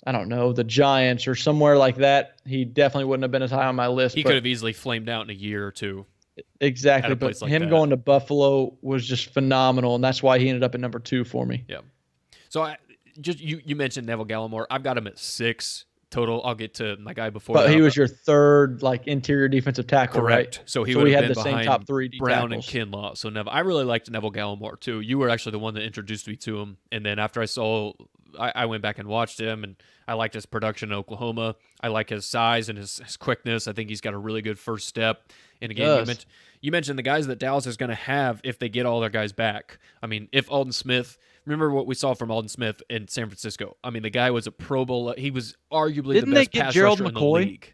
I don't know, the Giants or somewhere like that, he definitely wouldn't have been as high on my list. He could have easily flamed out in a year or two. Exactly, but like him going to Buffalo was just phenomenal, and that's why he ended up at number 2 for me. Yeah. So you mentioned Neville Gallimore. I've got him at 6 total. I'll get to my guy before. But he was your 3rd interior defensive tackle, correct? Right? So we had the same top 3 Brown tackles. And Kinlaw. So I really liked Neville Gallimore too. You were actually the one that introduced me to him, and then after I went back and watched him, and I liked his production in Oklahoma. I like his size and his quickness. I think he's got a really good first step. And again, you mentioned the guys that Dallas is going to have if they get all their guys back. I mean, if Aldon Smith, remember what we saw from Aldon Smith in San Francisco. I mean, the guy was a Pro Bowl. He was arguably the best pass rusher in the league.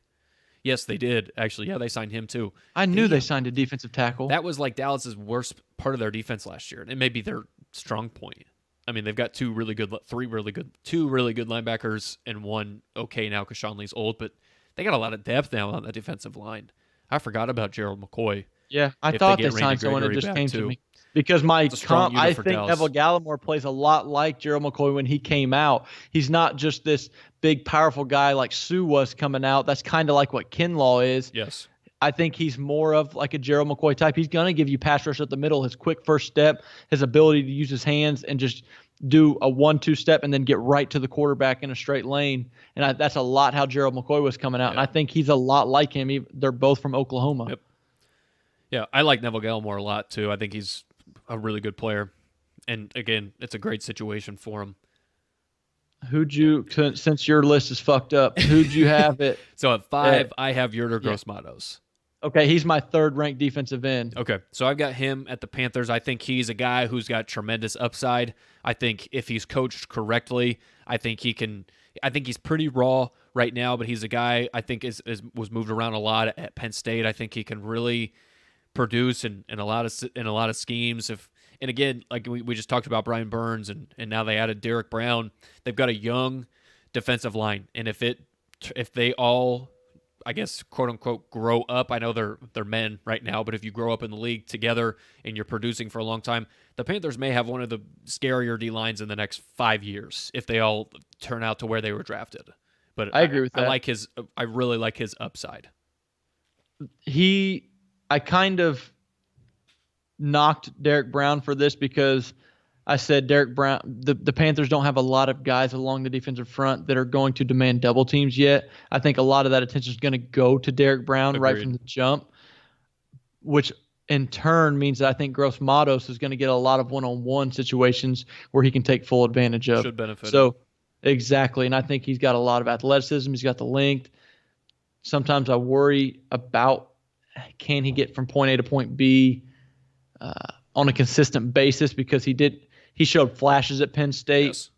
Yes, they did. Actually, yeah, they signed him too. I knew they signed a defensive tackle. That was like Dallas's worst part of their defense last year. And it may be their strong point. I mean, they've got two really good linebackers and one okay now because Sean Lee's old, but they got a lot of depth now on the defensive line. I forgot about Gerald McCoy. Yeah, I thought they signed someone that just came to me. Because I think Neville Gallimore plays a lot like Gerald McCoy when he came out. He's not just this big, powerful guy like Sue was coming out. That's kind of like what Kinlaw is. Yes. I think he's more of like a Gerald McCoy type. He's going to give you pass rush at the middle, his quick first step, his ability to use his hands and just do a 1-2 step and then get right to the quarterback in a straight lane. And that's a lot how Gerald McCoy was coming out. Yep. And I think he's a lot like him. They're both from Oklahoma. Yep. Yeah, I like Neville Gallimore a lot too. I think he's a really good player. And again, it's a great situation for him. Since your list is fucked up, who'd you have it? So at 5, I have Yerder Gross-Matos. Okay, he's my 3rd ranked defensive end. Okay, so I've got him at the Panthers. I think he's a guy who's got tremendous upside. I think if he's coached correctly, I think he's pretty raw right now, but he's a guy I think was moved around a lot at Penn State. I think he can really produce in a lot of schemes. And again, like we just talked about Brian Burns, and now they added Derek Brown. They've got a young defensive line, and if they all, I guess, quote unquote, grow up. I know they're men right now, but if you grow up in the league together and you're producing for a long time, the Panthers may have one of the scarier D lines in the next 5 years if they all turn out to where they were drafted. But I agree with that. I really like his upside. I kind of knocked Derek Brown for this because I said Derek Brown, the Panthers don't have a lot of guys along the defensive front that are going to demand double teams yet. I think a lot of that attention is going to go to Derek Brown right from the jump, which in turn means that I think Gross Matos is going to get a lot of one-on-one situations where he can take full advantage of. Should benefit him. So exactly, and I think he's got a lot of athleticism. He's got the length. Sometimes I worry about can he get from point A to point B on a consistent basis, because he showed flashes at Penn State, yes,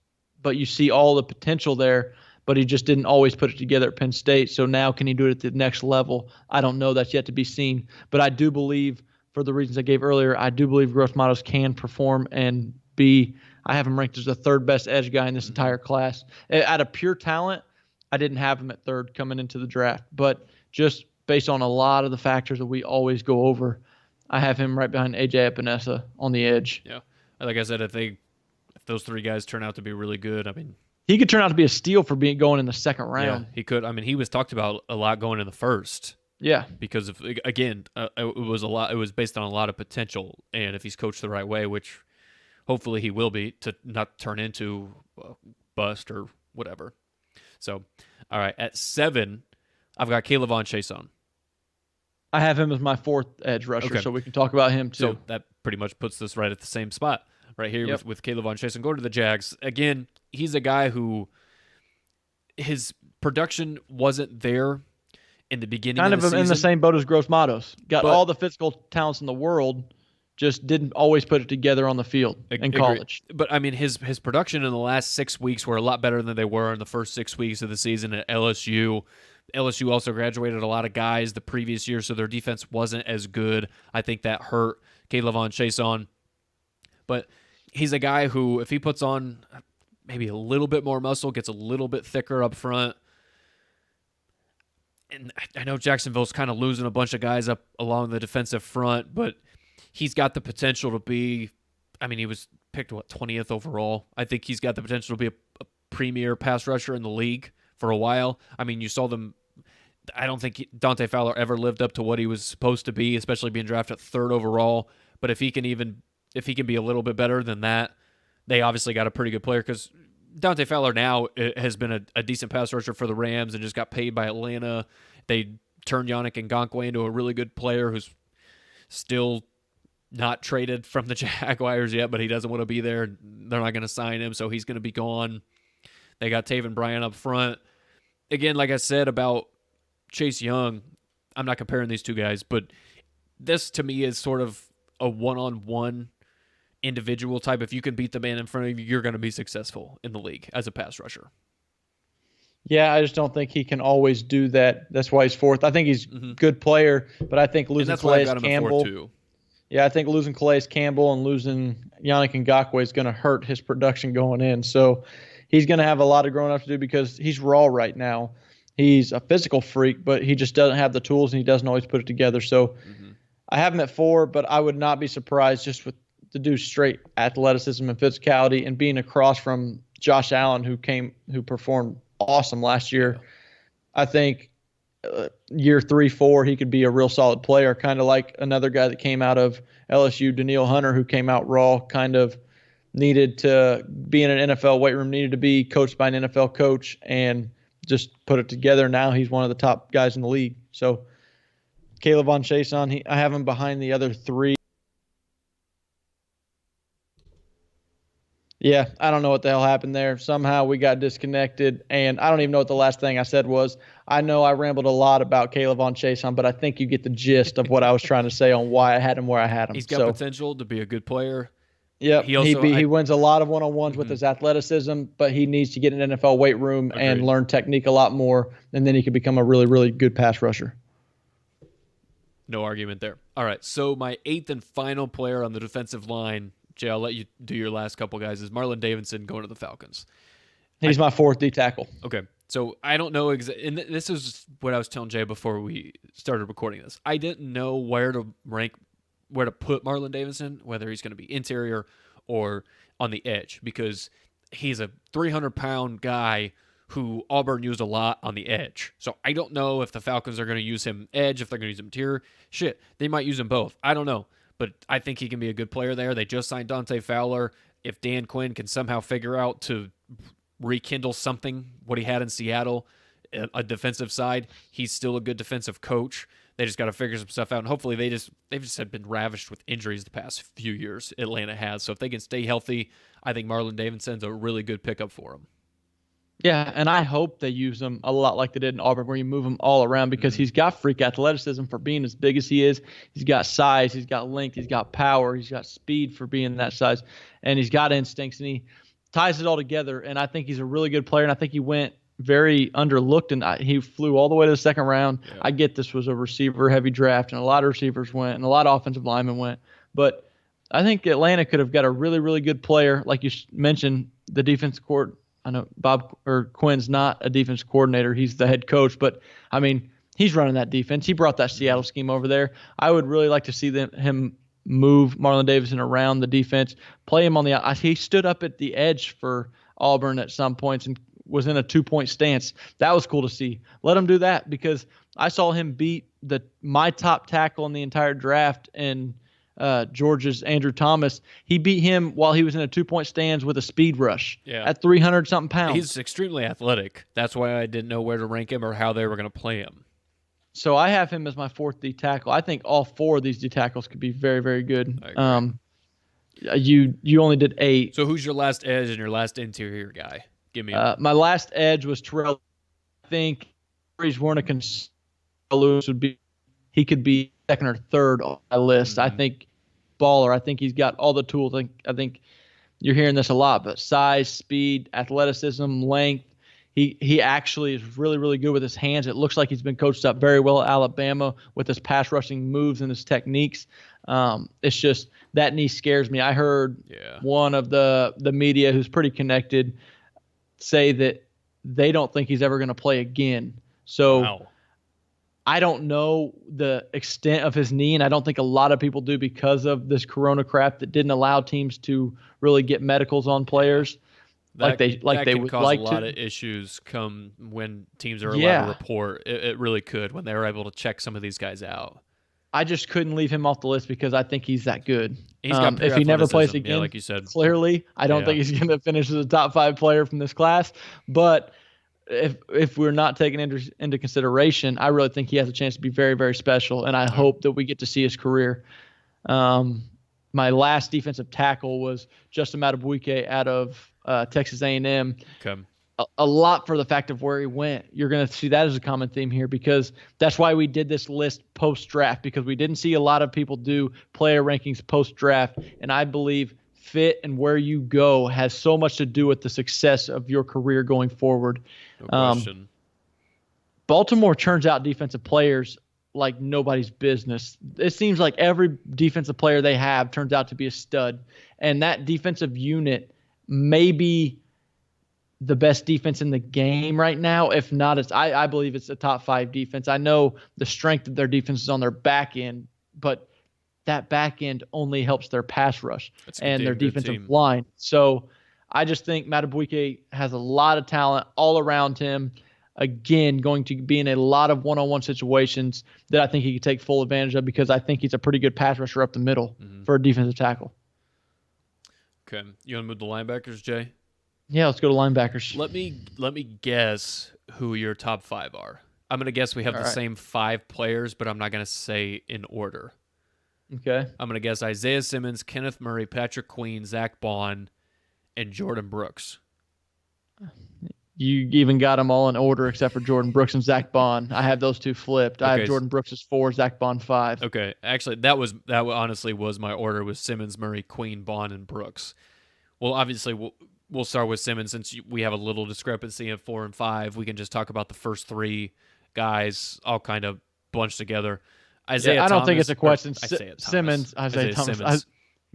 but you see all the potential there, but he just didn't always put it together at Penn State. So now can he do it at the next level? I don't know. That's yet to be seen. But I do believe, for the reasons I gave earlier, I do believe Gross Matos can perform and be – I have him ranked as the third best edge guy in this entire class. Out of pure talent, I didn't have him at third coming into the draft. But just based on a lot of the factors that we always go over, I have him right behind A.J. Epinesa on the edge. Yeah. Like I said, if those three guys turn out to be really good, I mean, he could turn out to be a steal for going in the second round. Yeah, he could. I mean, he was talked about a lot going in the first. Yeah, because of again, it was a lot. It was based on a lot of potential, and if he's coached the right way, which hopefully he will be, to not turn into bust or whatever. So, all right, at 7, I've got K'Lavon Chaisson. I have him as my fourth edge rusher, so we can talk about him too. So that pretty much puts this right at the same spot right here with K'Lavon Chaisson. Going to the Jags. Again, he's a guy who his production wasn't there in the beginning kind of the season. In the same boat as Gross Matos. Got all the physical talents in the world, just didn't always put it together on the field in college. But, I mean, his production in the last 6 weeks were a lot better than they were in the first 6 weeks of the season at LSU. LSU also graduated a lot of guys the previous year, so their defense wasn't as good. I think that hurt K'Lavon Chaisson. But he's a guy who, if he puts on maybe a little bit more muscle, gets a little bit thicker up front, and I know Jacksonville's kind of losing a bunch of guys up along the defensive front, but he's got the potential to be, I mean, he was picked, 20th overall. I think he's got the potential to be a premier pass rusher in the league for a while. I mean, you saw them. I don't think Dante Fowler ever lived up to what he was supposed to be, especially being drafted 3rd overall. But if he can be a little bit better than that, they obviously got a pretty good player, because Dante Fowler now has been a decent pass rusher for the Rams and just got paid by Atlanta. They turned Yannick Ngakoue into a really good player who's still not traded from the Jaguars yet, but he doesn't want to be there. They're not going to sign him, so he's going to be gone. They got Taven Bryan up front. Again, like I said about Chase Young, I'm not comparing these two guys, but this to me is sort of a one-on-one individual type. If you can beat the man in front of you, you're going to be successful in the league as a pass rusher. Yeah, I just don't think he can always do that. That's why he's 4th. I think he's a good player, but I think losing Calais Campbell. Yeah, I think losing Calais Campbell and losing Yannick Ngakoue is going to hurt his production going in. So he's going to have a lot of growing up to do, because he's raw right now. He's a physical freak, but he just doesn't have the tools, and he doesn't always put it together. So I have him at 4, but I would not be surprised just with the dude's straight athleticism and physicality, and being across from Josh Allen, who performed awesome last year. I think year 3, 4, he could be a real solid player, kind of like another guy that came out of LSU, Danielle Hunter, who came out raw, kind of needed to be in an NFL weight room, needed to be coached by an NFL coach, and just put it together. Now he's one of the top guys in the league. So K'Lavon Chaisson, I have him behind the other 3. Yeah, I don't know what the hell happened there. Somehow we got disconnected, and I don't even know what the last thing I said was. I know I rambled a lot about K'Lavon Chaisson, but I think you get the gist of what I was trying to say on why I had him where I had him. He's got potential to be a good player. Yeah, he wins a lot of one-on-ones with his athleticism, but he needs to get in an NFL weight room and learn technique a lot more, and then he could become a really, really good pass rusher. No argument there. All right, so my 8th and final player on the defensive line, Jay, I'll let you do your last couple guys, is Marlon Davidson going to the Falcons. He's my fourth D tackle. Okay, so I don't know and this is what I was telling Jay before we started recording this. I didn't know where to put Marlon Davidson, whether he's going to be interior or on the edge, because he's a 300-pound guy who Auburn used a lot on the edge. So I don't know if the Falcons are going to use him edge, if they're going to use him interior. Shit, they might use him both. I don't know, but I think he can be a good player there. They just signed Dante Fowler. If Dan Quinn can somehow figure out to rekindle something, what he had in Seattle, a defensive side, he's still a good defensive coach. They just got to figure some stuff out, and hopefully they've just have been ravished with injuries the past few years. Atlanta has, so if they can stay healthy, I think Marlon Davidson's a really good pickup for them. Yeah, and I hope they use him a lot like they did in Auburn, where you move him all around, because he's got freak athleticism for being as big as he is. He's got size, he's got length, he's got power, he's got speed for being that size, and he's got instincts, and he ties it all together. And I think he's a really good player, and I think he went very underlooked, and he flew all the way to the second round. Yeah. I get this was a receiver-heavy draft, and a lot of receivers went, and a lot of offensive linemen went, but I think Atlanta could have got a really, really good player, like you mentioned, the defense court. I know Quinn's not a defense coordinator. He's the head coach. But, I mean, he's running that defense. He brought that Seattle scheme over there. I would really like to see him move Marlon Davidson around the defense, play him on the – he stood up at the edge for Auburn at some points and was in a 2-point stance. That was cool to see. Let him do that, because I saw him beat my top tackle in the entire draft and Georgia's Andrew Thomas. He beat him while he was in a 2-point stance with a speed rush at 300-something pounds. He's extremely athletic. That's why I didn't know where to rank him or how they were going to play him. So I have him as my fourth D tackle. I think all four of these D tackles could be very, very good. You only did 8. So who's your last edge and your last interior guy? Give me my last edge was Terrell. I think he's Werner Lewis he could be second or third on my list. I think baller. I think he's got all the tools. I think you're hearing this a lot, but size, speed, athleticism, length. He actually is really, really good with his hands. It looks like he's been coached up very well at Alabama with his pass rushing moves and his techniques. It's just that knee scares me. I heard one of the media who's pretty connected say that they don't think he's ever going to play again. So wow. I don't know the extent of his knee, and I don't think a lot of people do because of this corona crap that didn't allow teams to really get medicals on players that they would like to. Cause a lot of issues come when teams are allowed to report. It really could when they were able to check some of these guys out. I just couldn't leave him off the list because I think he's that good. He's got if he never plays again, like you said, clearly, I don't think he's going to finish as a top 5 player from this class. But if we're not taking into consideration, I really think he has a chance to be very, very special, and I hope that we get to see his career. My last defensive tackle was Justin Madubuike out of Texas A&M. Okay. A lot for the fact of where he went. You're going to see that as a common theme here, because that's why we did this list post-draft, because we didn't see a lot of people do player rankings post-draft, and I believe fit and where you go has so much to do with the success of your career going forward. No question. Baltimore turns out defensive players like nobody's business. It seems like every defensive player they have turns out to be a stud, and that defensive unit may be the best defense in the game right now. If not, I believe it's a top 5 defense. I know the strength of their defense is on their back end, but that back end only helps their pass rush and their defensive line. So I just think Madubuike has a lot of talent all around him. Again, going to be in a lot of one-on-one situations that I think he could take full advantage of, because I think he's a pretty good pass rusher up the middle for a defensive tackle. Okay. You want to move the linebackers, Jay? Yeah, let's go to linebackers. Let me guess who your top 5 are. I'm going to guess we have the same 5 players, but I'm not going to say in order. Okay. I'm going to guess Isaiah Simmons, Kenneth Murray, Patrick Queen, Zach Bond, and Jordan Brooks. You even got them all in order except for Jordan Brooks and Zach Bond. I have those two flipped. Okay. I have Jordan Brooks as 4, Zach Bond 5. Okay. Actually, that honestly was my order, was Simmons, Murray, Queen, Bond, and Brooks. Well, obviously, we'll start with Simmons since we have a little discrepancy of 4 and 5. We can just talk about the first 3 guys all kind of bunched together. Isaiah I don't think Thomas, it's a question. or Isaiah Thomas. Simmons, Isaiah Thomas. Simmons.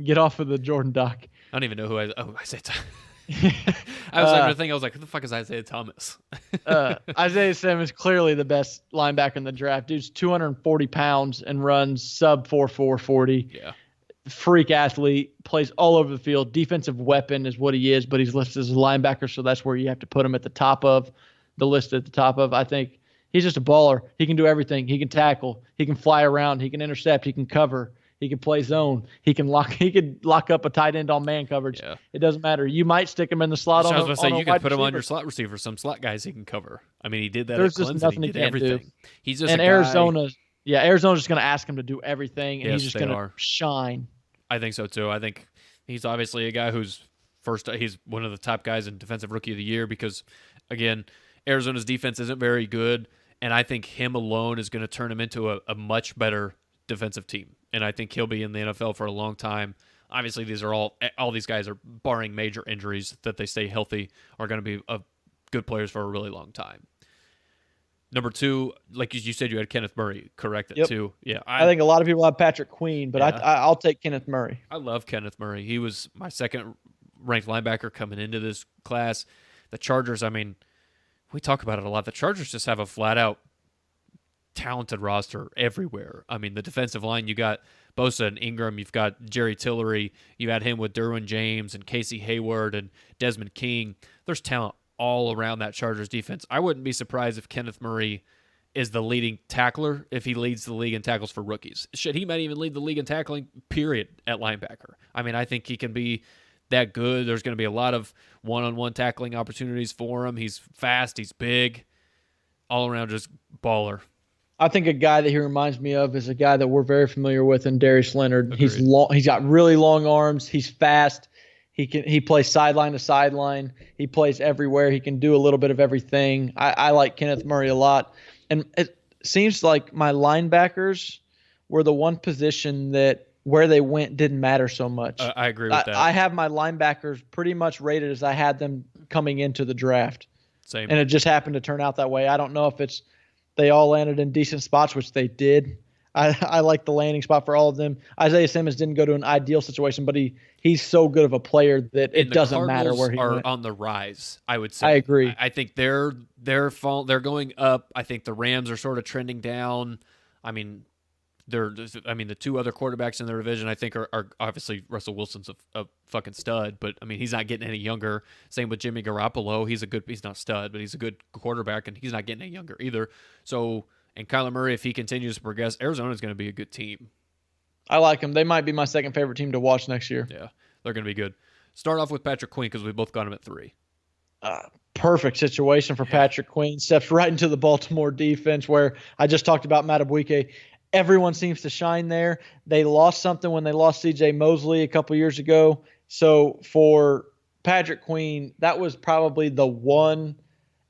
Get off of the Jordan Duck. I don't even know who Isaiah Thomas. I was like, I was like, who the fuck is Isaiah Thomas? Isaiah Simmons, clearly the best linebacker in the draft. Dude's 240 pounds and runs sub 4.4 40. Yeah. Freak athlete, plays all over the field. Defensive weapon is what he is, but he's listed as a linebacker, so that's where you have to put him at the top of the list. At the top of, I think he's just a baller. He can do everything. He can tackle. He can fly around. He can intercept. He can cover. He can play zone. He could lock up a tight end on man coverage. Yeah. It doesn't matter. You might stick him in the slot. I was going to say, you can put him on receiver. your slot receiver. Some slot guys he can cover. I mean, he did that There's at just Clemson. nothing He he did can't everything. do. He's just And a guy, Arizona's just going to ask him to do everything, and Yes, he's just they going to are. shine. I think so too. I think he's obviously a guy who's he's one of the top guys in Defensive Rookie of the Year because, again, Arizona's defense isn't very good, and I think him alone is going to turn him into a much better defensive team. And I think he'll be in the NFL for a long time. Obviously, these are all these guys are, barring major injuries, that they stay healthy, are going to be good players for a really long time. Number 2, like you said, you had Kenneth Murray, correct? At 2. Yeah, I think a lot of people have Patrick Queen, but Yeah. I'll take Kenneth Murray. I love Kenneth Murray. He was my second ranked linebacker coming into this class. The Chargers, I mean, we talk about it a lot. The Chargers just have a flat out talented roster everywhere. I mean, the defensive line, you got Bosa and Ingram, you've got Jerry Tillery, you had him with Derwin James and Casey Hayward and Desmond King. There's talent all around that Chargers defense. I wouldn't be surprised if Kenneth Murray is the leading tackler, if he leads the league in tackles for rookies. Shit, he might even lead the league in tackling, period, at linebacker. I mean, I think he can be that good. There's going to be a lot of one-on-one tackling opportunities for him. He's fast, he's big, all around just baller. I think a guy that he reminds me of is a guy that we're very familiar with in Darius Leonard. Agreed. He's long. He's got really long arms. He's fast. He plays sideline to sideline. He plays everywhere. He can do a little bit of everything. I like Kenneth Murray a lot. And it seems like my linebackers were the one position that where they went didn't matter so much. I agree with that. I have my linebackers pretty much rated as I had them coming into the draft. Same. And it just happened to turn out that way. I don't know if it's they all landed in decent spots, which they did. I like the landing spot for all of them. Isaiah Simmons didn't go to an ideal situation, but he's so good of a player that it doesn't matter where he are went. on the rise, I would say. I agree. I think they're going up. I think the Rams are sort of trending down. I mean, the two other quarterbacks in their division, I think, are obviously Russell Wilson's a fucking stud, but I mean, he's not getting any younger. Same with Jimmy Garoppolo. He's not a stud, but he's a good quarterback, and he's not getting any younger either. So, and Kyler Murray, if he continues to progress, Arizona's going to be a good team. I like them. They might be my second favorite team to watch next year. Yeah, they're going to be good. Start off with Patrick Queen because we both got him at 3. Perfect situation for Patrick Queen. Steps right into the Baltimore defense where I just talked about Madubuike. Everyone seems to shine there. They lost something when they lost C.J. Mosley a couple years ago. So for Patrick Queen, that was probably the one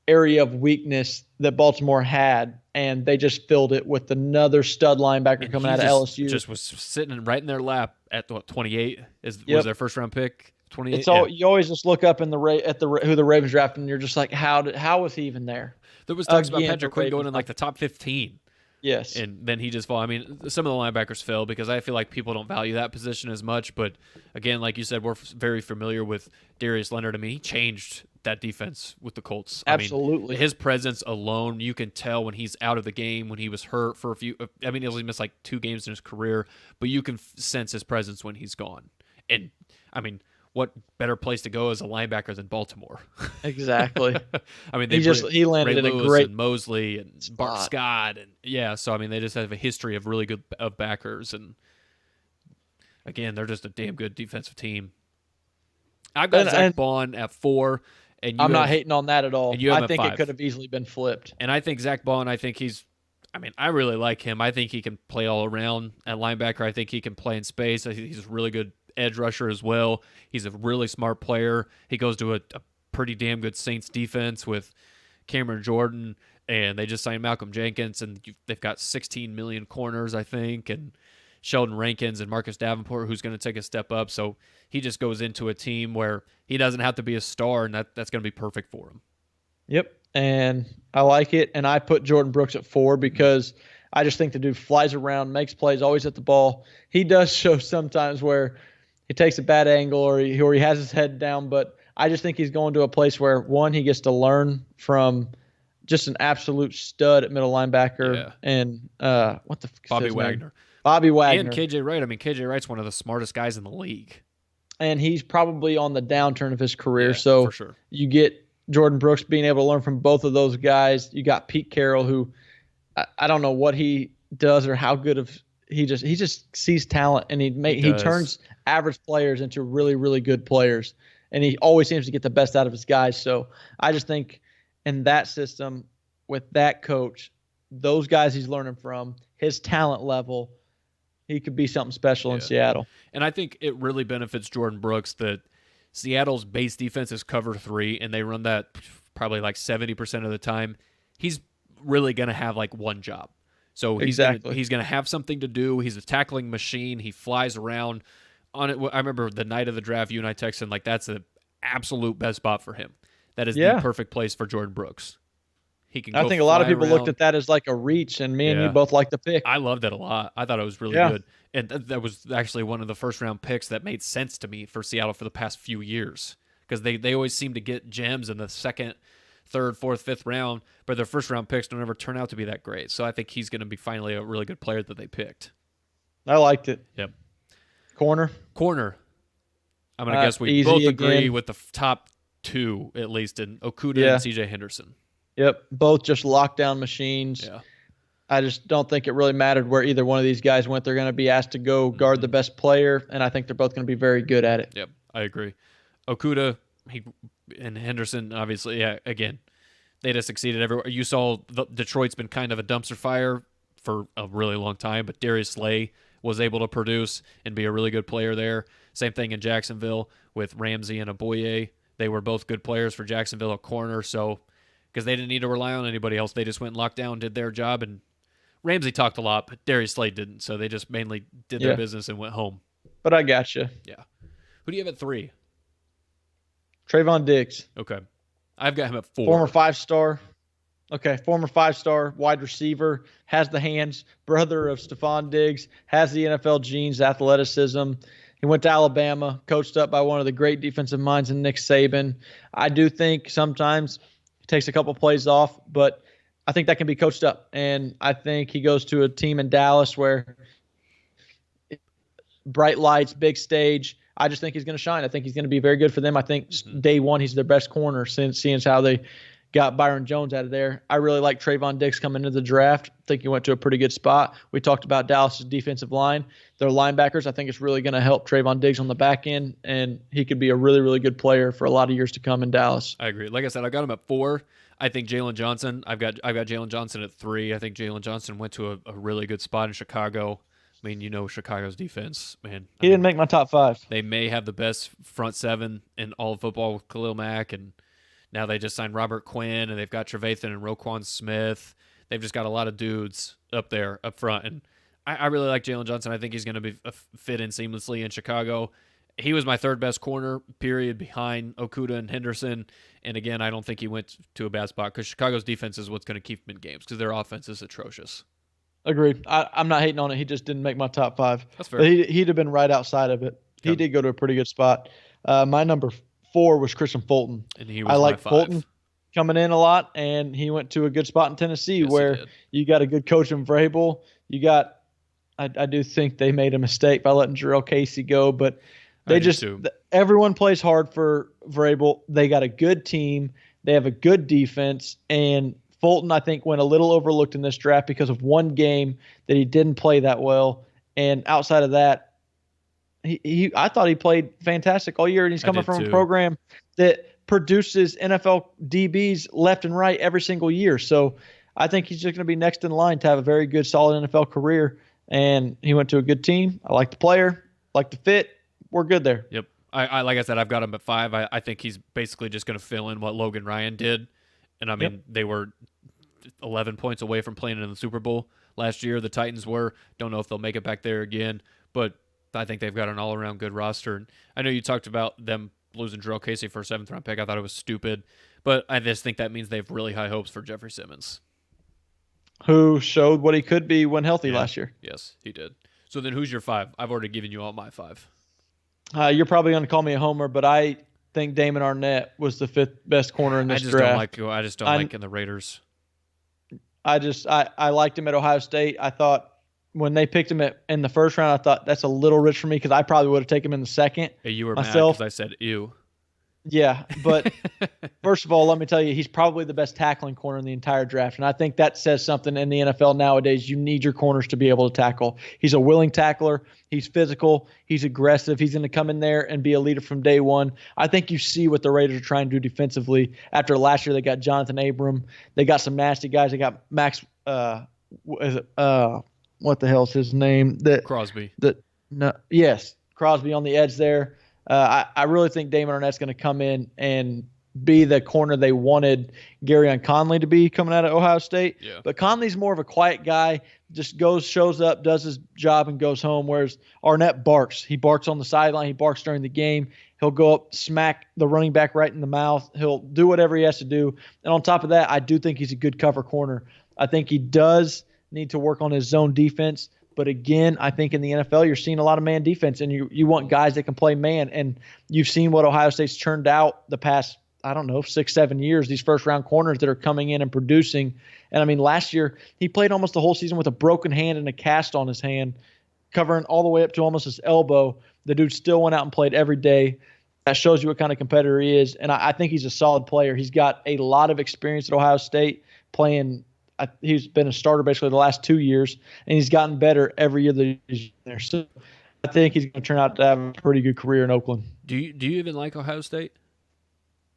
area of weakness that Baltimore had, and they just filled it with another stud linebacker And coming he out of LSU. Just was sitting right in their lap at 28. Was their first round pick? 28. It's all you always just look up in who the Ravens drafted, and you're just like, how was he even there? There was talks about Again, Patrick the Quinn going Ravens in like the top 15. Yes. And then he just fell. I mean, some of the linebackers fell because I feel like people don't value that position as much. But again, like you said, we're very familiar with Darius Leonard. I mean, he changed that defense with the Colts. Absolutely. I mean, his presence alone, you can tell when he's out of the game, when he was hurt for a few. I mean, he only missed like 2 games in his career, but you can sense his presence when he's gone. And I mean, what better place to go as a linebacker than Baltimore? Exactly. I mean, he landed Ray in a Lewis great and Mosley and Bart spot. Scott, and so I mean, they just have a history of really good of backers, and again, they're just a damn good defensive team. I've got Zach Bond at 4, and I'm not hating on that at all. and you have I him think at it 5. could have easily been flipped. And I think Zach Bond, I really like him. I think he can play all around at linebacker. I think he can play in space. I think he's a really good edge rusher as well. He's a really smart player. He goes to a pretty damn good Saints defense with Cameron Jordan, and they just signed Malcolm Jenkins, and they've got 16 million corners, I think, and Sheldon Rankins and Marcus Davenport, who's going to take a step up. So he just goes into a team where he doesn't have to be a star, and that's going to be perfect for him. Yep. And I like it. And I put Jordan Brooks at 4 because I just think the dude flies around, makes plays, always at the ball. He does show sometimes where he takes a bad angle or he has his head down, but I just think he's going to a place where, one, he gets to learn from just an absolute stud at middle linebacker. Yeah. And what the f- is Bobby his name? Wagner. Bobby Wagner. And KJ Wright. I mean, KJ Wright's one of the smartest guys in the league. And he's probably on the downturn of his career. Yeah, so for sure. you get Jordan Brooks being able to learn from both of those guys. You got Pete Carroll, who I don't know what he does or how good of he just sees talent, and he turns average players into really, really good players, and he always seems to get the best out of his guys. So I just think in that system with that coach, those guys he's learning from, his talent level, he could be something special in Seattle. And I think it really benefits Jordan Brooks that Seattle's base defense is cover 3, and they run that probably like 70% of the time. He's really going to have like one job. So he's going to have something to do. He's a tackling machine. He flies around on it. I remember the night of the draft, you and I texted, like, that's the absolute best spot for him. That is the perfect place for Jordan Brooks. He can. I think a lot of people looked at that as like a reach, and me and you both liked the pick. I loved it a lot. I thought it was really good. And that was actually one of the first-round picks that made sense to me for Seattle for the past few years, because they always seem to get gems in the second, third, fourth, fifth round, but their first-round picks don't ever turn out to be that great. So I think he's going to be finally a really good player that they picked. I liked it. Yep. Corner. I'm going to guess we both agree with the top 2, at least, in Okudah and C.J. Henderson. Yep, both just lockdown machines. Yeah. I just don't think it really mattered where either one of these guys went. They're going to be asked to go guard the best player, and I think they're both going to be very good at it. Yep, I agree. Okudah and Henderson, obviously, again, they just succeeded everywhere. You saw Detroit's been kind of a dumpster fire for a really long time, but Darius Slay was able to produce and be a really good player there. Same thing in Jacksonville with Ramsey and Aboye. They were both good players for Jacksonville at corner, so because they didn't need to rely on anybody else. They just went and locked down, did their job, and Ramsey talked a lot, but Darius Slay didn't, so they just mainly did their business and went home. But I got you. Yeah. Who do you have at 3? Trayvon Diggs. Okay. I've got him at 4. Former 5-star. Okay, former 5-star wide receiver, has the hands, brother of Stephon Diggs, has the NFL genes, athleticism. He went to Alabama, coached up by one of the great defensive minds in Nick Saban. I do think sometimes he takes a couple plays off, but I think that can be coached up. And I think he goes to a team in Dallas where bright lights, big stage. I just think he's going to shine. I think he's going to be very good for them. I think day one he's their best corner since seeing how they got Byron Jones out of there. I really like Trayvon Diggs coming into the draft. I think he went to a pretty good spot. We talked about Dallas's defensive line. Their linebackers, I think it's really going to help Trayvon Diggs on the back end, and he could be a really, really good player for a lot of years to come in Dallas. I agree. Like I said, I got him at 4. I think Jalen Johnson. I've got Jalen Johnson at 3. I think Jalen Johnson went to a really good spot in Chicago. I mean, you know Chicago's defense, man. He didn't make my top 5. They may have the best front 7 in all of football with Khalil Mack, and now they just signed Robert Quinn, and they've got Trevathan and Roquan Smith. They've just got a lot of dudes up there, up front. And I really like Jalen Johnson. I think he's going to be fit in seamlessly in Chicago. He was my third best corner, period, behind Okudah and Henderson. And again, I don't think he went to a bad spot because Chicago's defense is what's going to keep him in games because their offense is atrocious. Agreed. I'm not hating on it. He just didn't make my top 5. That's fair. But he'd have been right outside of it. He did go to a pretty good spot. My number 4 was Christian Fulton. And he was I like my 5. Fulton coming in a lot, and he went to a good spot in Tennessee where you got a good coach in Vrabel. You got, I do think they made a mistake by letting Jarrell Casey go, but they just everyone plays hard for Vrabel. They got a good team. They have a good defense, and Fulton, I think, went a little overlooked in this draft because of one game that he didn't play that well. And outside of that, I thought he played fantastic all year, and he's coming from a program that produces NFL DBs left and right every single year. So I think he's just going to be next in line to have a very good, solid NFL career. And he went to a good team. I like the player, like the fit. We're good there. Yep. I like I said, I've got him at 5. I think he's basically just going to fill in what Logan Ryan did. And I mean, they were 11 points away from playing in the Super Bowl last year. The Titans were. Don't know if they'll make it back there again, but I think they've got an all-around good roster. And I know you talked about them losing Jarrell Casey for a 7th-round pick. I thought it was stupid, but I just think that means they have really high hopes for Jeffrey Simmons. who showed what he could be when healthy Yeah. last year. Yes, he did. So then who's your 5? I've already given you all my 5. You're probably going to call me a homer, but I think Damon Arnett was the fifth best corner in I this just don't draft. like I just don't I like in the Raiders. I liked him at Ohio State. I thought when they picked him in the first round, I thought that's a little rich for me because I probably would have taken him in the second Hey, you were mad myself. because I said ew. Yeah, but first of all, let me tell you, he's probably the best tackling corner in the entire draft. And I think that says something in the NFL nowadays. You need your corners to be able to tackle. He's a willing tackler. He's physical. He's aggressive. He's going to come in there and be a leader from day one. I think you see what the Raiders are trying to do defensively. After last year, they got Jonathan Abram. They got some nasty guys. They got Max, what the hell's his name? Crosby. Yes, Crosby on the edge there. I really think Damon Arnett's going to come in and be the corner they wanted Garyon Conley to be coming out of Ohio State. Yeah. But Conley's more of a quiet guy, just shows up, does his job, and goes home, whereas Arnett barks. He barks on the sideline. He barks during the game. He'll go up, smack the running back right in the mouth. He'll do whatever he has to do. And on top of that, I do think he's a good cover corner. I think he does need to work on his zone defense. But again, I think in the NFL, you're seeing a lot of man defense, and you want guys that can play man. And you've seen what Ohio State's churned out the past, 6-7 years, these first-round corners that are coming in and producing. And, I mean, last year, he played almost the whole season with a broken hand and a cast on his hand, covering all the way up to almost his elbow. The dude still went out and played every day. That shows you what kind of competitor he is. And I think he's a solid player. He's got a lot of experience at Ohio State playing. He's been a starter basically the last 2 years, and he's gotten better every year that he's there. So I think he's going to turn out to have a pretty good career in Oakland. Do you even like Ohio State?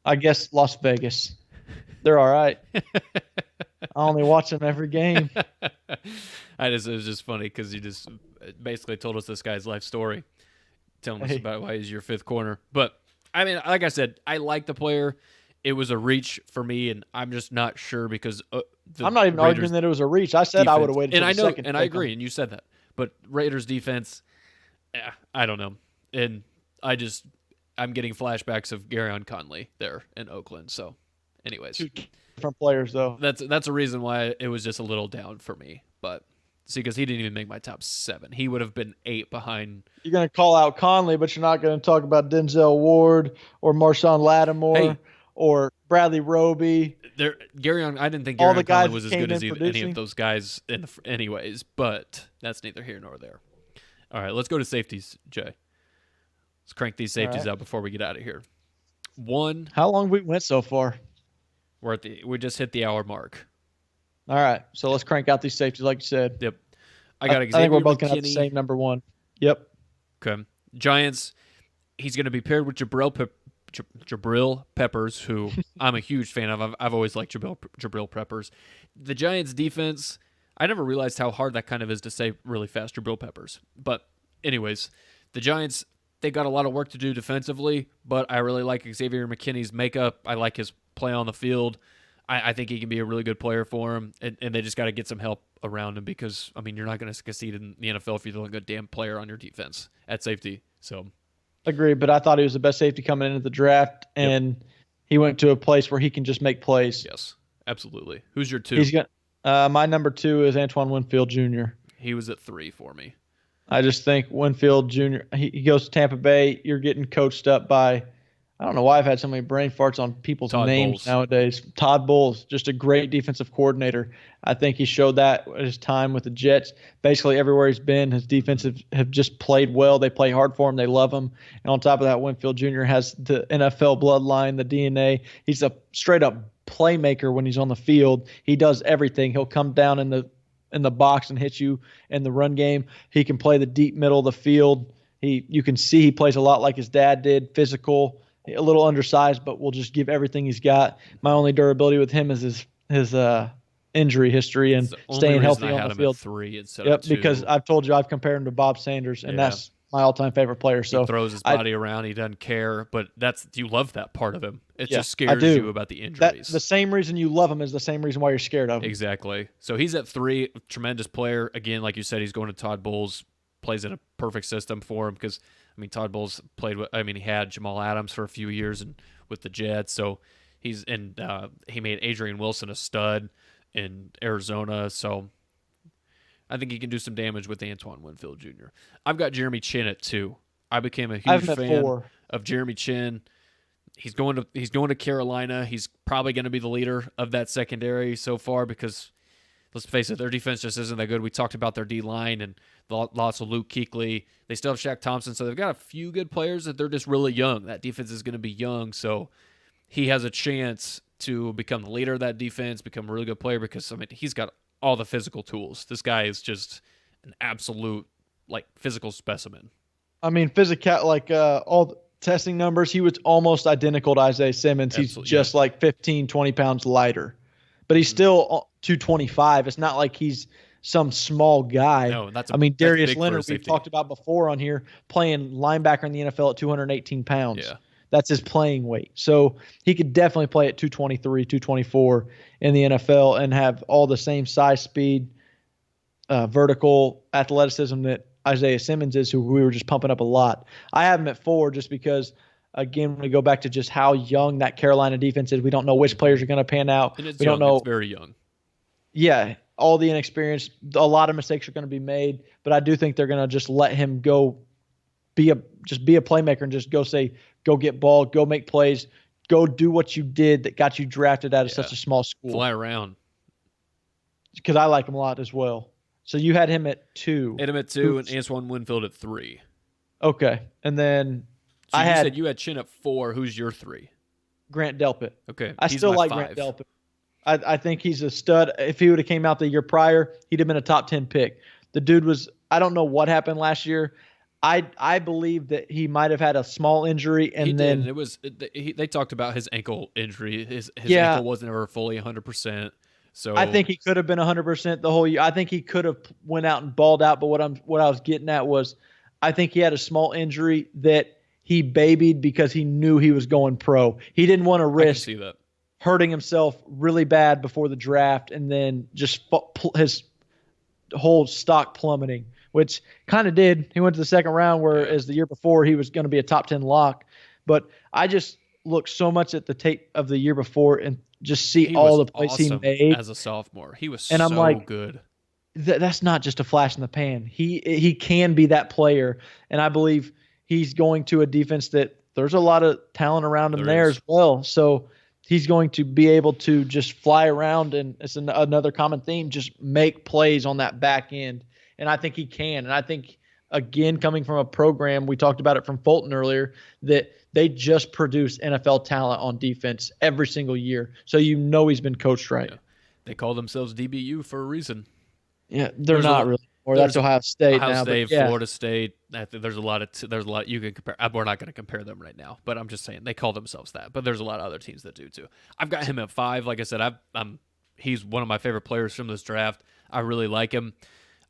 I guess Las Vegas. They're all right. I only watch them every game. It was just funny because you just basically told us this guy's life story, telling us about why he's your 5th corner. But I mean, like I said, I like the player. It was a reach for me, and I'm just not sure because I'm not even arguing that it was a reach. I said defense, I would have waited and I know, second. And I agree, and you said that. But Raiders defense, I don't know, and I'm getting flashbacks of Garyon Conley there in Oakland. So, anyways, 2 different players though. That's a reason why it was just a little down for me. But see, because he didn't even make my top 7, he would have been 8 behind. You're going to call out Conley, but you're not going to talk about Denzel Ward or Marshawn Lattimore. Hey. Or Bradley Roby. Garyon, I didn't think all the Garyon guys Conley was as good as any producing. of those guys anyways, but that's neither here nor there. All right, let's go to safeties, Jay. Let's crank these safeties out before we get out of here. How long we went so far? We just hit the hour mark. All right, so let's crank out these safeties like you said. Yep. I got Xavier I think we're both McKinney. going to have the same number 1. Yep. Okay. Giants, he's going to be paired with Jabril Peppers, who I'm a huge fan of. I've always liked Jabril Peppers. The Giants' defense, I never realized how hard that kind of is to say really fast, Jabril Peppers. But anyways, the Giants, they got a lot of work to do defensively, but I really like Xavier McKinney's makeup. I like his play on the field. I think he can be a really good player for him, and they just got to get some help around him because, I mean, you're not going to succeed in the NFL if you don't have a good damn player on your defense at safety. So Agreed, but I thought he was the best safety coming into the draft, and he went to a place where he can just make plays. Yes, absolutely. Who's your 2? My number 2 is Antoine Winfield Jr. He was at 3 for me. I just think Winfield Jr., he goes to Tampa Bay. You're getting coached up by, I don't know why I've had so many brain farts on people's names nowadays. Todd Bowles, just a great defensive coordinator. I think he showed that at his time with the Jets. Basically, everywhere he's been, his defensive have just played well. They play hard for him. They love him. And on top of that, Winfield Jr. has the NFL bloodline, the DNA. He's a straight-up playmaker when he's on the field. He does everything. He'll come down in the box and hit you in the run game. He can play the deep middle of the field. You can see he plays a lot like his dad did, physical, a little undersized, but will just give everything he's got. My only durability with him is his injury history and staying healthy on the field. 3 instead of 2. Because I've told you I've compared him to Bob Sanders, and that's my all-time favorite player. So he throws his body around. He doesn't care, but you love that part of him. It just scares you about the injuries. The same reason you love him is the same reason why you're scared of him. Exactly. So he's at 3, tremendous player. Again, like you said, he's going to Todd Bowles, plays in a perfect system for him because, I mean, Todd Bowles he had Jamal Adams for a few years and with the Jets. So he made Adrian Wilson a stud. in Arizona. So I think he can do some damage with Antoine Winfield Jr. I've got Jeremy Chin at 2. I became a huge fan of Jeremy Chin. He's going to Carolina. He's probably going to be the leader of that secondary so far because, let's face it, their defense just isn't that good. We talked about their D-line and the loss of Luke Kuechly. They still have Shaq Thompson, so they've got a few good players that they're just really young. That defense is going to be young, so he has a chance to become the leader of that defense, become a really good player because, I mean, he's got all the physical tools. This guy is just an absolute, physical specimen. I mean, all the testing numbers, he was almost identical to Isaiah Simmons. He's just 15, 20 pounds lighter. But he's still 225. It's not like he's some small guy. No, Darius Leonard, we've talked about before on here, playing linebacker in the NFL at 218 pounds. Yeah. That's his playing weight. So he could definitely play at 223, 224 in the NFL and have all the same size, speed, vertical athleticism that Isaiah Simmons is, who we were just pumping up a lot. I have him at 4 just because, again, when we go back to just how young that Carolina defense is, we don't know which players are going to pan out. And we don't know. It's very young. Yeah, all the inexperience, a lot of mistakes are going to be made, but I do think they're going to just let him go be a playmaker and just go get ball, go make plays, go do what you did that got you drafted out of such a small school. Fly around. Because I like him a lot as well. So you had him at 2. Had him at 2 and Antoine Winfield at 3. Okay. And then so you said you had Chin at 4. Who's your 3? Grant Delpit. Okay. I still like 5. Grant Delpit. I think he's a stud. If he would have came out the year prior, he'd have been a top 10 pick. The dude was – I don't know what happened last year. I believe that he might have had a small injury, and then it was. They talked about his ankle injury. His ankle wasn't ever fully 100%. So I think he could have been 100% the whole year. I think he could have went out and balled out. But what I was getting at was, I think he had a small injury that he babied because he knew he was going pro. He didn't want to risk hurting himself really bad before the draft, and then just his whole stock plummeting, which kind of did. He went to the second round, whereas the year before he was going to be a top 10 lock. But I just look so much at the tape of the year before and just see all the plays he made as a sophomore. He was and I'm like, good. That's not just a flash in the pan. He can be that player, and I believe he's going to a defense that there's a lot of talent around him there as well. So he's going to be able to just fly around, and it's another common theme, just make plays on that back end. And I think he can. And I think, again, coming from a program, we talked about it from Fulton earlier, that they just produce NFL talent on defense every single year. So he's been coached right. Yeah. They call themselves DBU for a reason. Yeah, they're not really. Or that's Ohio State now. Ohio State, but yeah. Florida State. There's a lot you can compare. We're not going to compare them right now, but I'm just saying they call themselves that. But there's a lot of other teams that do too. I've got him at 5. Like I said, he's one of my favorite players from this draft. I really like him.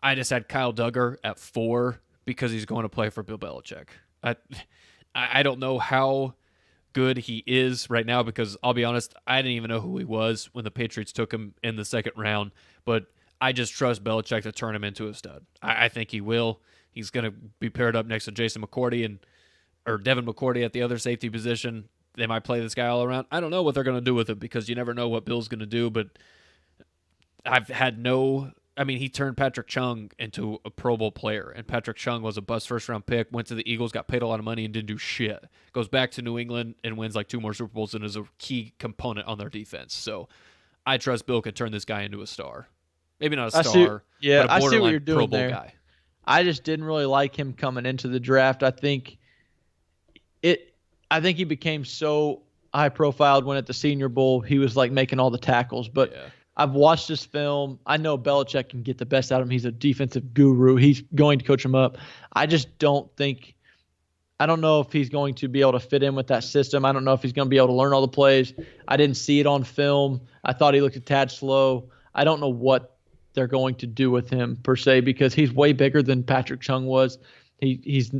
I just had Kyle Duggar at 4 because he's going to play for Bill Belichick. I don't know how good he is right now because I'll be honest, I didn't even know who he was when the Patriots took him in the second round, but I just trust Belichick to turn him into a stud. I think he will. He's going to be paired up next to Jason McCourty or Devin McCourty at the other safety position. They might play this guy all around. I don't know what they're going to do with him because you never know what Bill's going to do, but he turned Patrick Chung into a Pro Bowl player, and Patrick Chung was a bust first-round pick, went to the Eagles, got paid a lot of money, and didn't do shit. Goes back to New England and wins 2 more Super Bowls and is a key component on their defense. So I trust Bill can turn this guy into a star. Maybe not a star, but a I see what borderline you're doing Pro Bowl there. guy. I just didn't really like him coming into the draft. I think he became so high-profiled when at the Senior Bowl he was making all the tackles, but. Yeah. I've watched this film. I know Belichick can get the best out of him. He's a defensive guru. He's going to coach him up. I just don't know if he's going to be able to fit in with that system. I don't know if he's going to be able to learn all the plays. I didn't see it on film. I thought he looked a tad slow. I don't know what they're going to do with him per se because he's way bigger than Patrick Chung was. He's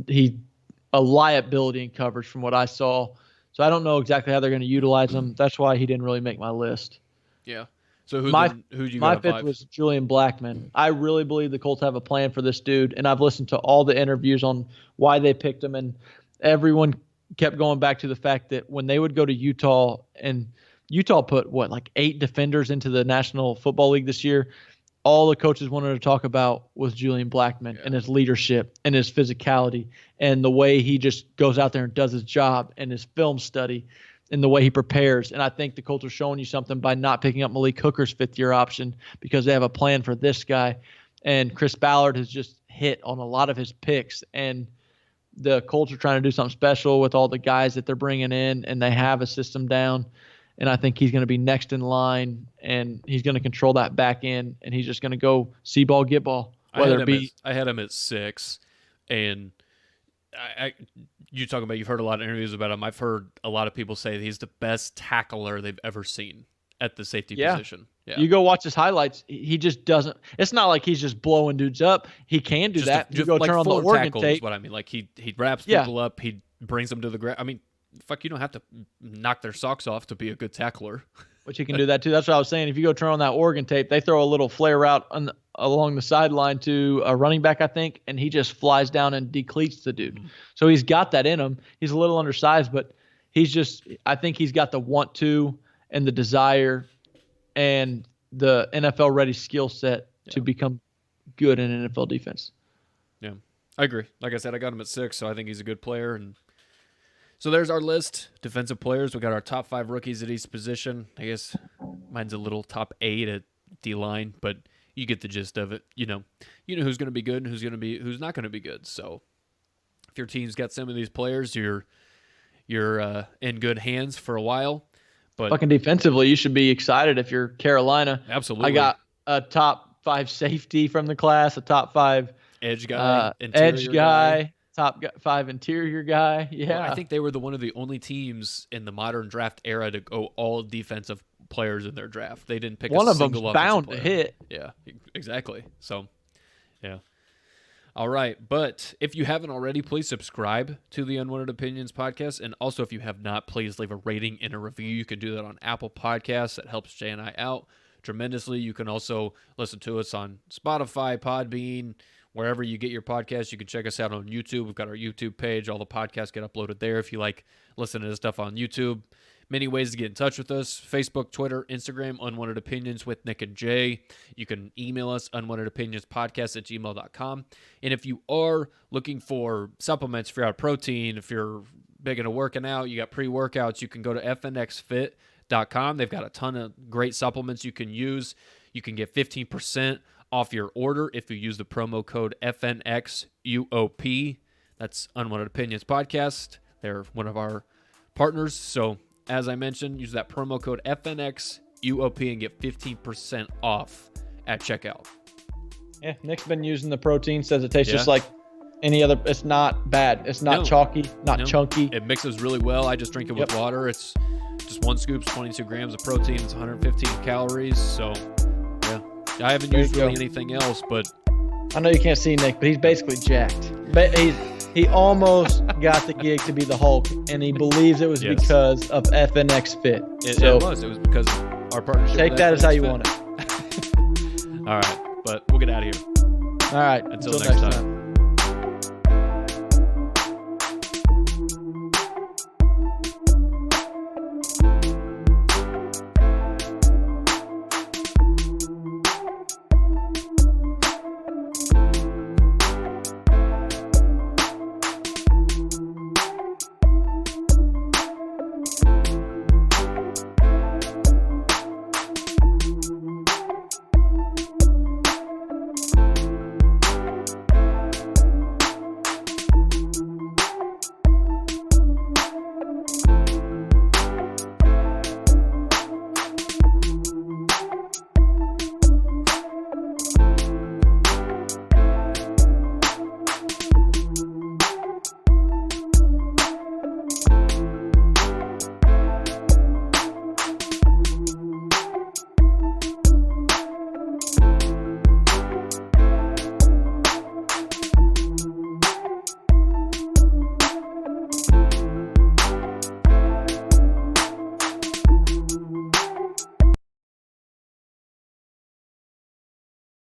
a liability in coverage from what I saw. So I don't know exactly how they're going to utilize him. That's why he didn't really make my list. Yeah. So who you got? My 5th was Julian Blackmon. I really believe the Colts have a plan for this dude, and I've listened to all the interviews on why they picked him, and everyone kept going back to the fact that when they would go to Utah and Utah put like 8 defenders into the National Football League this year. All the coaches wanted to talk about was Julian Blackmon and his leadership and his physicality and the way he just goes out there and does his job and his film study and the way he prepares. And I think the Colts are showing you something by not picking up Malik Hooker's 5th-year option because they have a plan for this guy. And Chris Ballard has just hit on a lot of his picks. And the Colts are trying to do something special with all the guys that they're bringing in, and they have a system down. And I think he's going to be next in line, and he's going to control that back end, and he's just going to go see ball, get ball. I had him at 6, and you talking about, you've heard a lot of interviews about him. I've heard a lot of people say he's the best tackler they've ever seen at the safety position. Yeah. You go watch his highlights. He just doesn't. It's not like he's just blowing dudes up. He can do that. You go like turn on the Oregon tape. Is what I mean. Like he wraps people up. He brings them to the ground. I mean, fuck, you don't have to knock their socks off to be a good tackler. But you can do that too. That's what I was saying. If you go turn on that Oregon tape, they throw a little flare route along the sideline to a running back, I think, and he just flies down and decleats the dude. So he's got that in him. He's a little undersized, but I think he's got the want to and the desire and the NFL ready skill set to become good in an NFL defense. Yeah, I agree. Like I said, I got him at 6, so I think he's a good player. And so there's our list. Defensive players. We got our top 5 rookies at each position. I guess mine's a little top 8 at D-line, but you get the gist of it. You know who's going to be good and who's not going to be good. So if your team's got some of these players, you're in good hands for a while. But fucking defensively, you should be excited if you're Carolina. Absolutely. I got a top 5 safety from the class, a top 5 edge guy, top 5 interior guy. Yeah, well, I think they were one of the only teams in the modern draft era to go all defensive players in their draft. They didn't pick one of them bound player. to hit. Yeah, exactly. So, yeah. All right, but if you haven't already, please subscribe to the Unwanted Opinions podcast. And also, if you have not, please leave a rating and a review. You can do that on Apple Podcasts. That helps Jay and I out tremendously. You can also listen to us on Spotify, Podbean, wherever you get your podcasts. You can check us out on YouTube. We've got our YouTube page. All the podcasts get uploaded there if you like listening to stuff on YouTube. Many ways to get in touch with us: Facebook, Twitter, Instagram, Unwanted Opinions with Nick and Jay. You can email us, unwantedopinionspodcast@gmail.com. And if you are looking for supplements for your protein, if you're big into working out, you got pre-workouts, you can go to fnxfit.com. They've got a ton of great supplements you can use. You can get 15% off your order if you use the promo code FNXUOP. That's Unwanted Opinions Podcast. They're one of our partners. So as I mentioned, use that promo code FNXUOP and get 15% off at checkout. Yeah, Nick's been using the protein, says it tastes just like any other. It's not bad. It's not chalky, not chunky. It mixes really well. I just drink it with water. It's just 1 scoop, 22 grams of protein. It's 115 calories. So, yeah. I haven't used really anything else, but I know you can't see Nick, but he's basically jacked. But he almost got the gig to be the Hulk, and he believes it was because of FNX Fit. It was because of our partnership. Take that as how you want it. All right, but we'll get out of here. All right. Until next time.